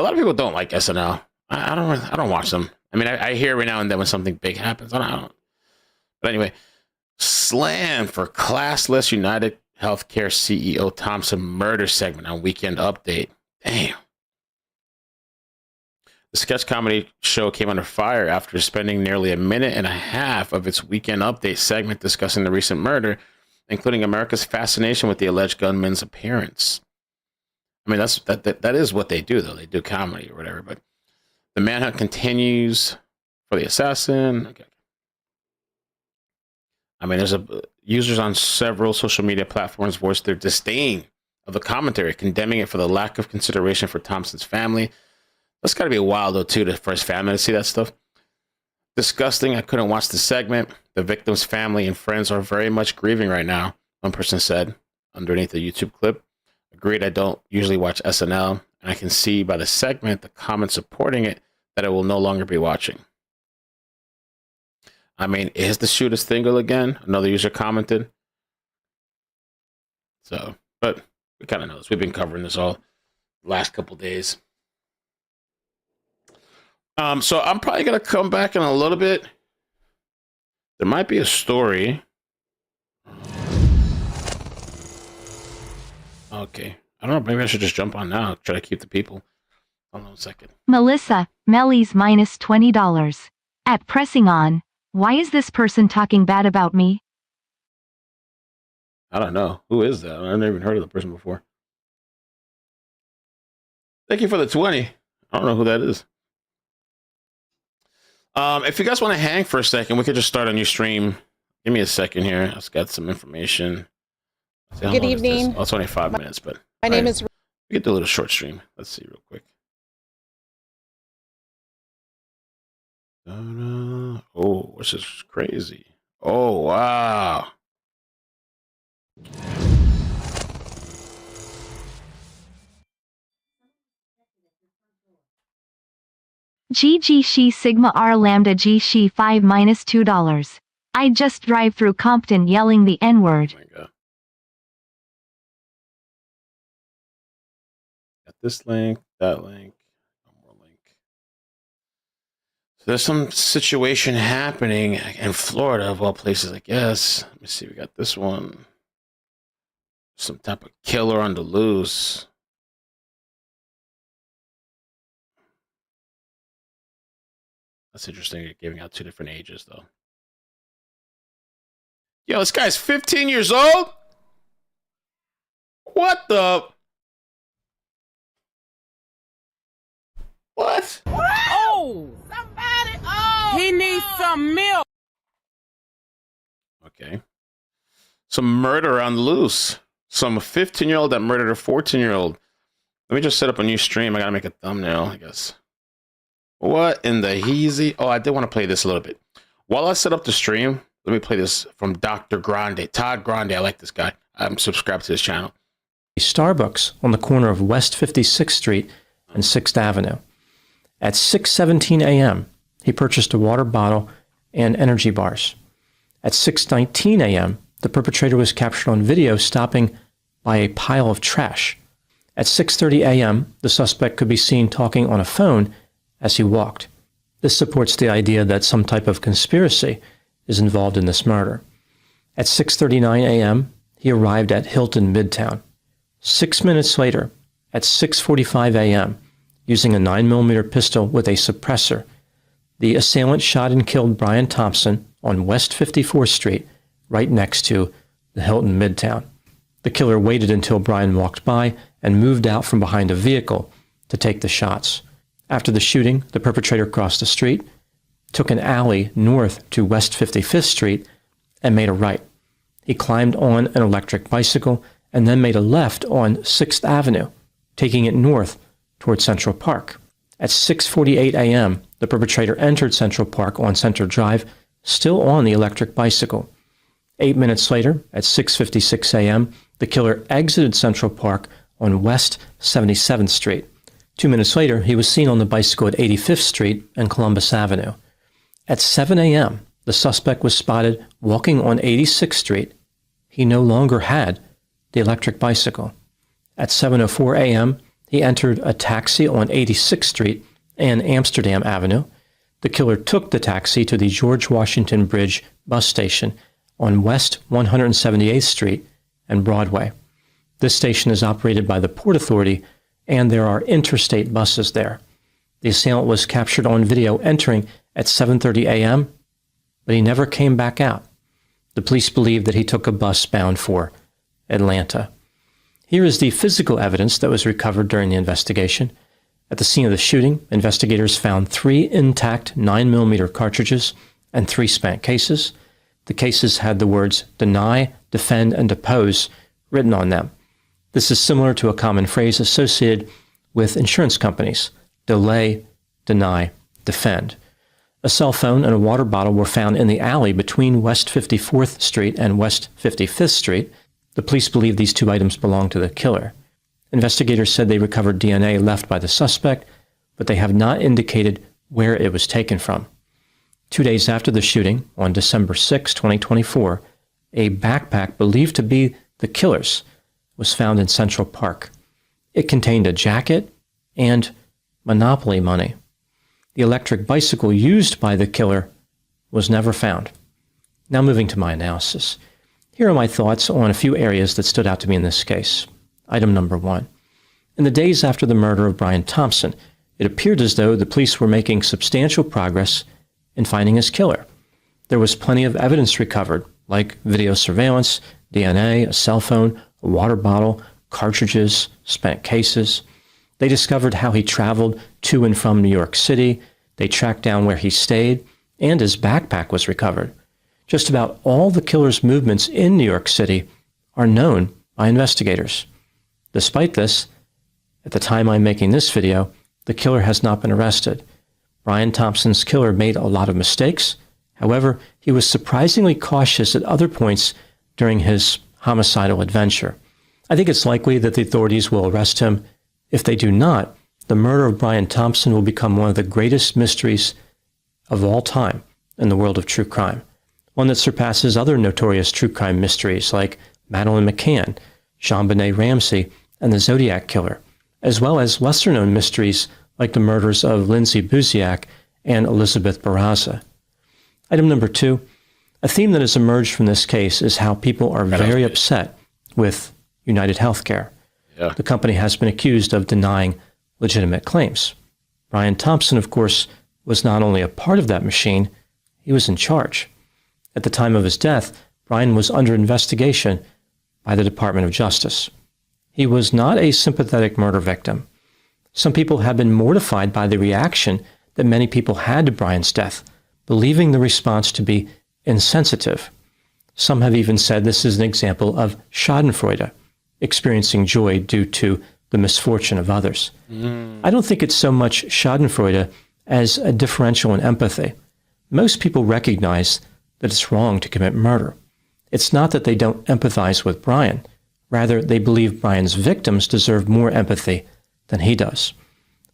lot of people don't like SNL. I don't watch them. I mean, I hear every now and then when something big happens. I don't. But anyway, slammed for classless UnitedHealthcare CEO Thompson murder segment on Weekend Update. Damn. The sketch comedy show came under fire after spending nearly a minute and a half of its Weekend Update segment discussing the recent murder, including America's fascination with the alleged gunman's appearance. I mean, that is what they do, though. They do comedy or whatever. But the manhunt continues for the assassin. Okay. I mean, users on several social media platforms voiced their disdain of the commentary, condemning it for the lack of consideration for Thompson's family. That's got to be wild, though, too, for his family to see that stuff. Disgusting. I couldn't watch the segment. The victim's family and friends are very much grieving right now, one person said underneath the YouTube clip. Agreed, I don't usually watch SNL, and I can see by the segment, the comments supporting it, that I will no longer be watching. I mean, is the shoot a single again? Another user commented. So, but we kind of know this. We've been covering this all the last couple days. So I'm probably going to come back in a little bit. There might be a story. Okay. I don't know. Maybe I should just jump on now. Try to keep the people. Hold on a second. Melissa, Melly's minus $20. At pressing on, why is this person talking bad about me? I don't know. Who is that? I've never even heard of the person before. Thank you for the 20. I don't know who that is. If you guys want to hang for a second, we could just start a new stream. Give me a second here. I've got some information. Good evening. Well, it's only 5 minutes, but my name is. We could do a little short stream. Let's see real quick. Oh, this is crazy. Oh, wow. GG She Sigma R Lambda G She 5 minus $2. I just drive through Compton yelling the N-word. Oh my God. Got this link, that link, one more link. So there's some situation happening in Florida, of all places, I guess. Let me see. We got this one. Some type of killer on the loose. That's interesting. You're giving out 2 different ages, though. Yo, this guy's 15 years old? What the? What? Oh! Somebody! Oh! He needs some milk! Okay. Some murder on the loose. Some 15-year-old that murdered a 14-year-old. Let me just set up a new stream. I gotta make a thumbnail, I guess. What in the heezy? Oh, I did want to play this a little bit. While I set up the stream, let me play this from Dr. Grande. Todd Grande, I like this guy. I'm subscribed to his channel. Starbucks on the corner of West 56th Street and 6th Avenue. At 6:17 a.m., he purchased a water bottle and energy bars. At 6:19 a.m., the perpetrator was captured on video stopping by a pile of trash. At 6:30 a.m., the suspect could be seen talking on a phone as he walked. This supports the idea that some type of conspiracy is involved in this murder. At 6:39 a.m., he arrived at Hilton Midtown. 6 minutes later, at 6:45 a.m., using a 9mm pistol with a suppressor, the assailant shot and killed Brian Thompson on West 54th Street, right next to the Hilton Midtown. The killer waited until Brian walked by and moved out from behind a vehicle to take the shots. After the shooting, the perpetrator crossed the street, took an alley north to West 55th Street, and made a right. He climbed on an electric bicycle and then made a left on 6th Avenue, taking it north toward Central Park. At 6:48 a.m., the perpetrator entered Central Park on Center Drive, still on the electric bicycle. 8 minutes later, at 6:56 a.m., the killer exited Central Park on West 77th Street. 2 minutes later, he was seen on the bicycle at 85th Street and Columbus Avenue. At 7 a.m., the suspect was spotted walking on 86th Street. He no longer had the electric bicycle. At 7:04 a.m., he entered a taxi on 86th Street and Amsterdam Avenue. The killer took the taxi to the George Washington Bridge bus station on West 178th Street and Broadway. This station is operated by the Port Authority, and there are interstate buses there. The assailant was captured on video entering at 7:30 a.m., but he never came back out. The police believe that he took a bus bound for Atlanta. Here is the physical evidence that was recovered during the investigation. At the scene of the shooting, investigators found 3 intact 9mm cartridges and 3 spent cases. The cases had the words deny, defend, and depose written on them. This is similar to a common phrase associated with insurance companies: delay, deny, defend. A cell phone and a water bottle were found in the alley between West 54th Street and West 55th Street. The police believe these two items belonged to the killer. Investigators said they recovered DNA left by the suspect, but they have not indicated where it was taken from. 2 days after the shooting, on December 6, 2024, a backpack believed to be the killer's was found in Central Park. It contained a jacket and Monopoly money. The electric bicycle used by the killer was never found. Now moving to my analysis. Here are my thoughts on a few areas that stood out to me in this case. Item number 1. In the days after the murder of Brian Thompson, it appeared as though the police were making substantial progress in finding his killer. There was plenty of evidence recovered, like video surveillance, DNA, a cell phone, a water bottle, cartridges, spent cases. They discovered how he traveled to and from New York City. They tracked down where he stayed, and his backpack was recovered. Just about all the killer's movements in New York City are known by investigators. Despite this, at the time I'm making this video, the killer has not been arrested. Brian Thompson's killer made a lot of mistakes. However, he was surprisingly cautious at other points during his homicidal adventure. I think it's likely that the authorities will arrest him. If they do not, the murder of Brian Thompson will become one of the greatest mysteries of all time in the world of true crime, one that surpasses other notorious true crime mysteries like Madeleine McCann, JonBenet Ramsey, and the Zodiac Killer, as well as lesser-known mysteries like the murders of Lindsay Buziak and Elizabeth Barraza. Item number 2, a theme that has emerged from this case is how people are very upset with UnitedHealthcare. Yeah. The company has been accused of denying legitimate claims. Brian Thompson, of course, was not only a part of that machine, he was in charge. At the time of his death, Brian was under investigation by the Department of Justice. He was not a sympathetic murder victim. Some people have been mortified by the reaction that many people had to Brian's death, believing the response to be insensitive. Some have even said this is an example of schadenfreude, experiencing joy due to the misfortune of others. I don't think it's so much schadenfreude as a differential in empathy. Most people recognize that it's wrong to commit murder. It's not that they don't empathize with Brian. Rather, they believe Brian's victims deserve more empathy than he does.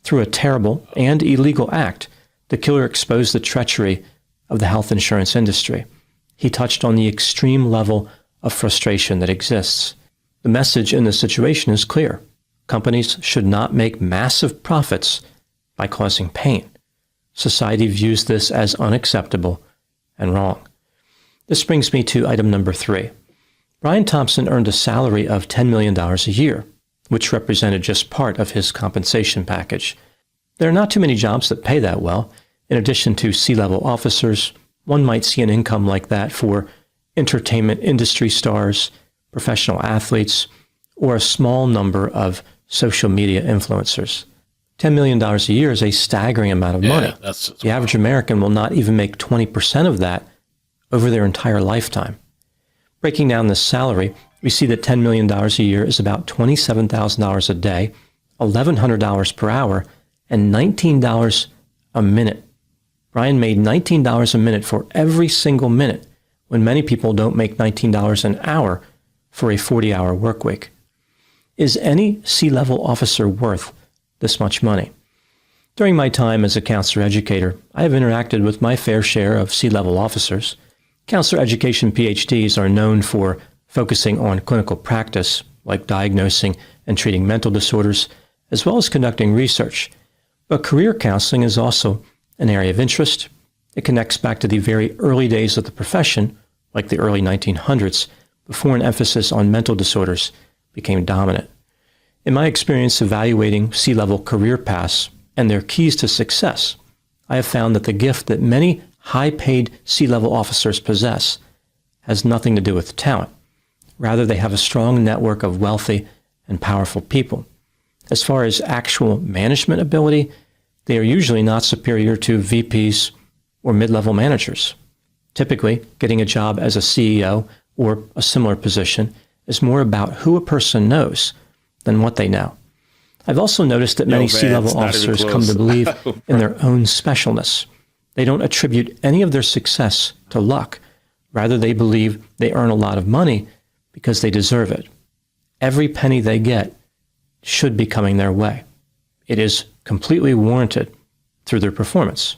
Through a terrible and illegal act, the killer exposed the treachery of the health insurance industry. He touched on the extreme level of frustration that exists. The message in this situation is clear. Companies should not make massive profits by causing pain. Society views this as unacceptable and wrong. This brings me to item number 3. Brian Thompson earned a salary of $10 million a year, which represented just part of his compensation package. There are not too many jobs that pay that well. In addition to C-level officers, one might see an income like that for entertainment industry stars, professional athletes, or a small number of social media influencers. $10 million a year is a staggering amount of money. The average American will not even make 20% of that over their entire lifetime. Breaking down this salary, we see that $10 million a year is about $27,000 a day, $1,100 per hour, and $19 a minute. Brian made $19 a minute for every single minute, when many people don't make $19 an hour for a 40-hour work week. Is any C-level officer worth this much money? During my time as a counselor educator, I have interacted with my fair share of C-level officers. Counselor education PhDs are known for focusing on clinical practice, like diagnosing and treating mental disorders, as well as conducting research. But career counseling is also an area of interest. It connects back to the very early days of the profession, like the early 1900s, before an emphasis on mental disorders became dominant. In my experience evaluating C-level career paths and their keys to success, I have found that the gift that many high-paid C-level officers possess has nothing to do with talent. Rather, they have a strong network of wealthy and powerful people. As far as actual management ability, they are usually not superior to VPs or mid-level managers. Typically, getting a job as a CEO or a similar position is more about who a person knows than what they know. I've also noticed that many C-level officers come to believe in their own specialness. They don't attribute any of their success to luck. Rather, they believe they earn a lot of money because they deserve it. Every penny they get should be coming their way. It is completely warranted through their performance.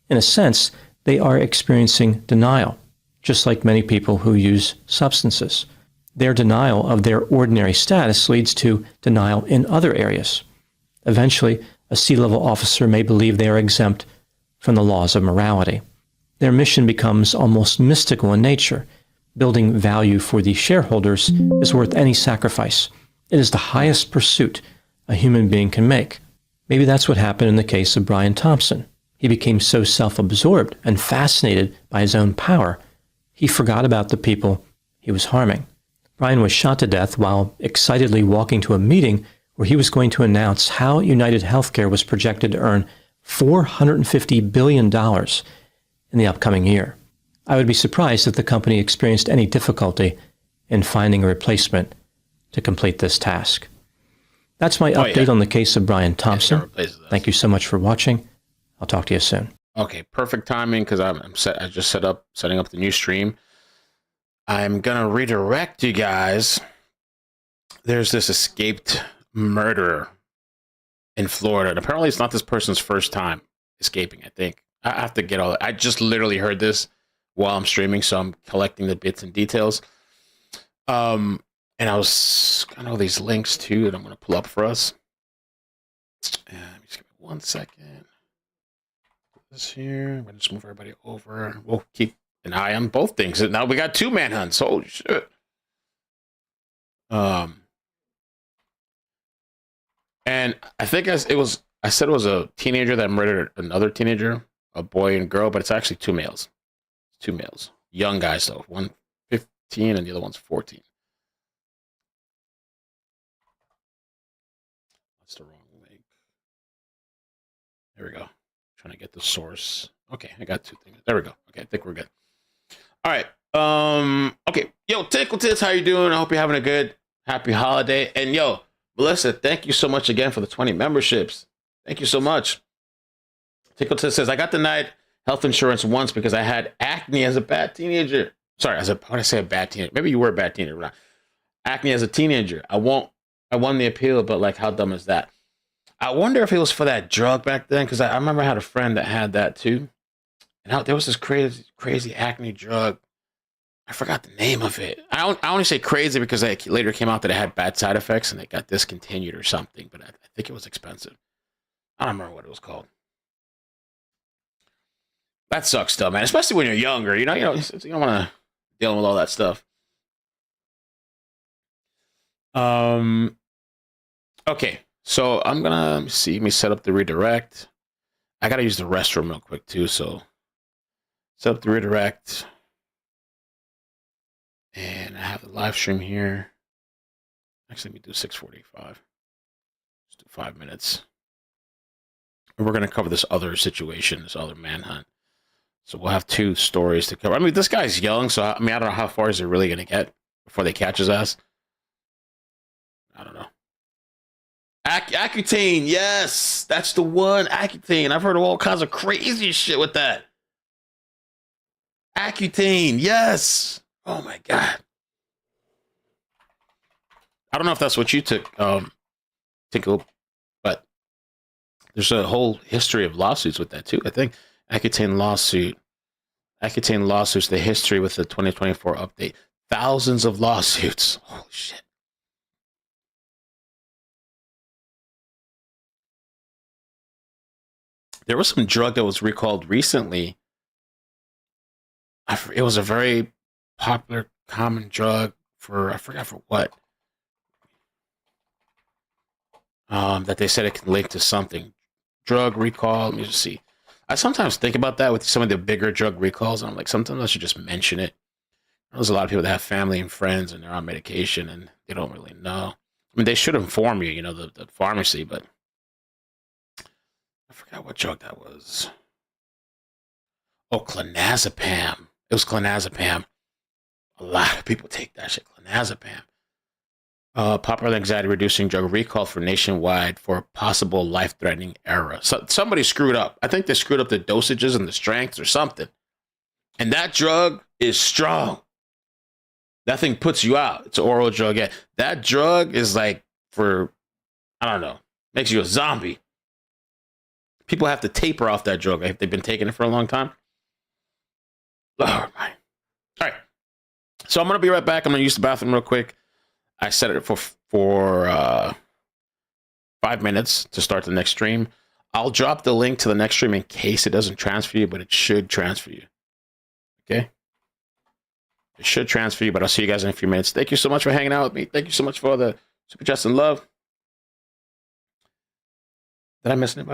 In a sense, they are experiencing denial, just like many people who use substances. Their denial of their ordinary status leads to denial in other areas. Eventually, a C-level officer may believe they are exempt from the laws of morality. Their mission becomes almost mystical in nature. Building value for the shareholders is worth any sacrifice. It is the highest pursuit a human being can make. Maybe that's what happened in the case of Brian Thompson. He became so self-absorbed and fascinated by his own power, he forgot about the people he was harming. Brian was shot to death while excitedly walking to a meeting where he was going to announce how UnitedHealthcare was projected to earn $450 billion in the upcoming year. I would be surprised if the company experienced any difficulty in finding a replacement to complete this task. That's my update on the case of Brian Thompson. Thank you so much for watching. I'll talk to you soon. Okay, perfect timing because I just setting up the new stream. I'm gonna redirect you guys. There's this escaped murderer in Florida, and apparently it's not this person's first time escaping. I think I have to get all. I just literally heard this while I'm streaming, so I'm collecting the bits and details. And I got all these links too that I'm gonna pull up for us. Just give me 1 second. This here. I'm gonna just move everybody over. We'll keep an eye on both things. Now we got 2 manhunts. Holy shit. And I think I said it was a teenager that murdered another teenager, a boy and girl, but it's actually 2 males. 2 males. Young guys though. One 15 and the other one's 14. That's the wrong link. There we go. Trying to get the source. Okay, I got 2 things. There we go. Okay, I think we're good. All right. Okay. Yo, Tickle Tits, how you doing? I hope you're having a good, happy holiday. And yo, Melissa, thank you so much again for the 20 memberships. Thank you so much. Tickle Tits says, I got denied health insurance once because I had acne as a bad teenager. Sorry, when I say a bad teenager, maybe you were a bad teenager. Not. Acne as a teenager. I won the appeal, but like, how dumb is that? I wonder if it was for that drug back then, because I remember I had a friend that had that too. And there was this crazy acne drug. I forgot the name of it. I only say crazy because it later came out that it had bad side effects and it got discontinued or something. But I think it was expensive. I don't remember what it was called. That sucks still, man. Especially when you're younger. You don't want to deal with all that stuff. Okay. So I'm gonna let me set up the redirect. I gotta use the restroom real quick too, so set up the redirect. And I have the live stream here. Actually, let me do 6:45. Just do 5 minutes. And we're gonna cover this other situation, this other manhunt. So we'll have 2 stories to cover. I mean, this guy's young, so I don't know how far is he really gonna get before they catch his ass. I don't know. Accutane, yes, that's the one. Accutane. I've heard of all kinds of crazy shit with that. Accutane, yes. Oh my god. I don't know if that's what you took, Tinkle, but there's a whole history of lawsuits with that too. I think Accutane lawsuits, the history with the 2024 update. Thousands of lawsuits. Holy shit. There was some drug that was recalled recently. It was a very popular, common drug for, I forgot for what. That they said it can link to something. Drug recall, let me just see. I sometimes think about that with some of the bigger drug recalls. I'm like, sometimes I should just mention it. There's a lot of people that have family and friends and they're on medication and they don't really know. I mean, they should inform you, the pharmacy, but I forgot what drug that was. Oh, clonazepam. It was clonazepam. A lot of people take that shit, clonazepam. Popular anxiety reducing drug recall for nationwide for possible life-threatening error. So somebody screwed up. I think they screwed up the dosages and the strengths or something. And that drug is strong. That thing puts you out. It's an oral drug. Yeah. That drug is like for, I don't know, makes you a zombie. People have to taper off that drug if they've been taking it for a long time. Lord, man. All right. So I'm going to be right back. I'm going to use the bathroom real quick. I set it for 5 minutes to start the next stream. I'll drop the link to the next stream in case it doesn't transfer you, but it should transfer you. Okay? It should transfer you, but I'll see you guys in a few minutes. Thank you so much for hanging out with me. Thank you so much for the super chats and love. Did I miss anybody?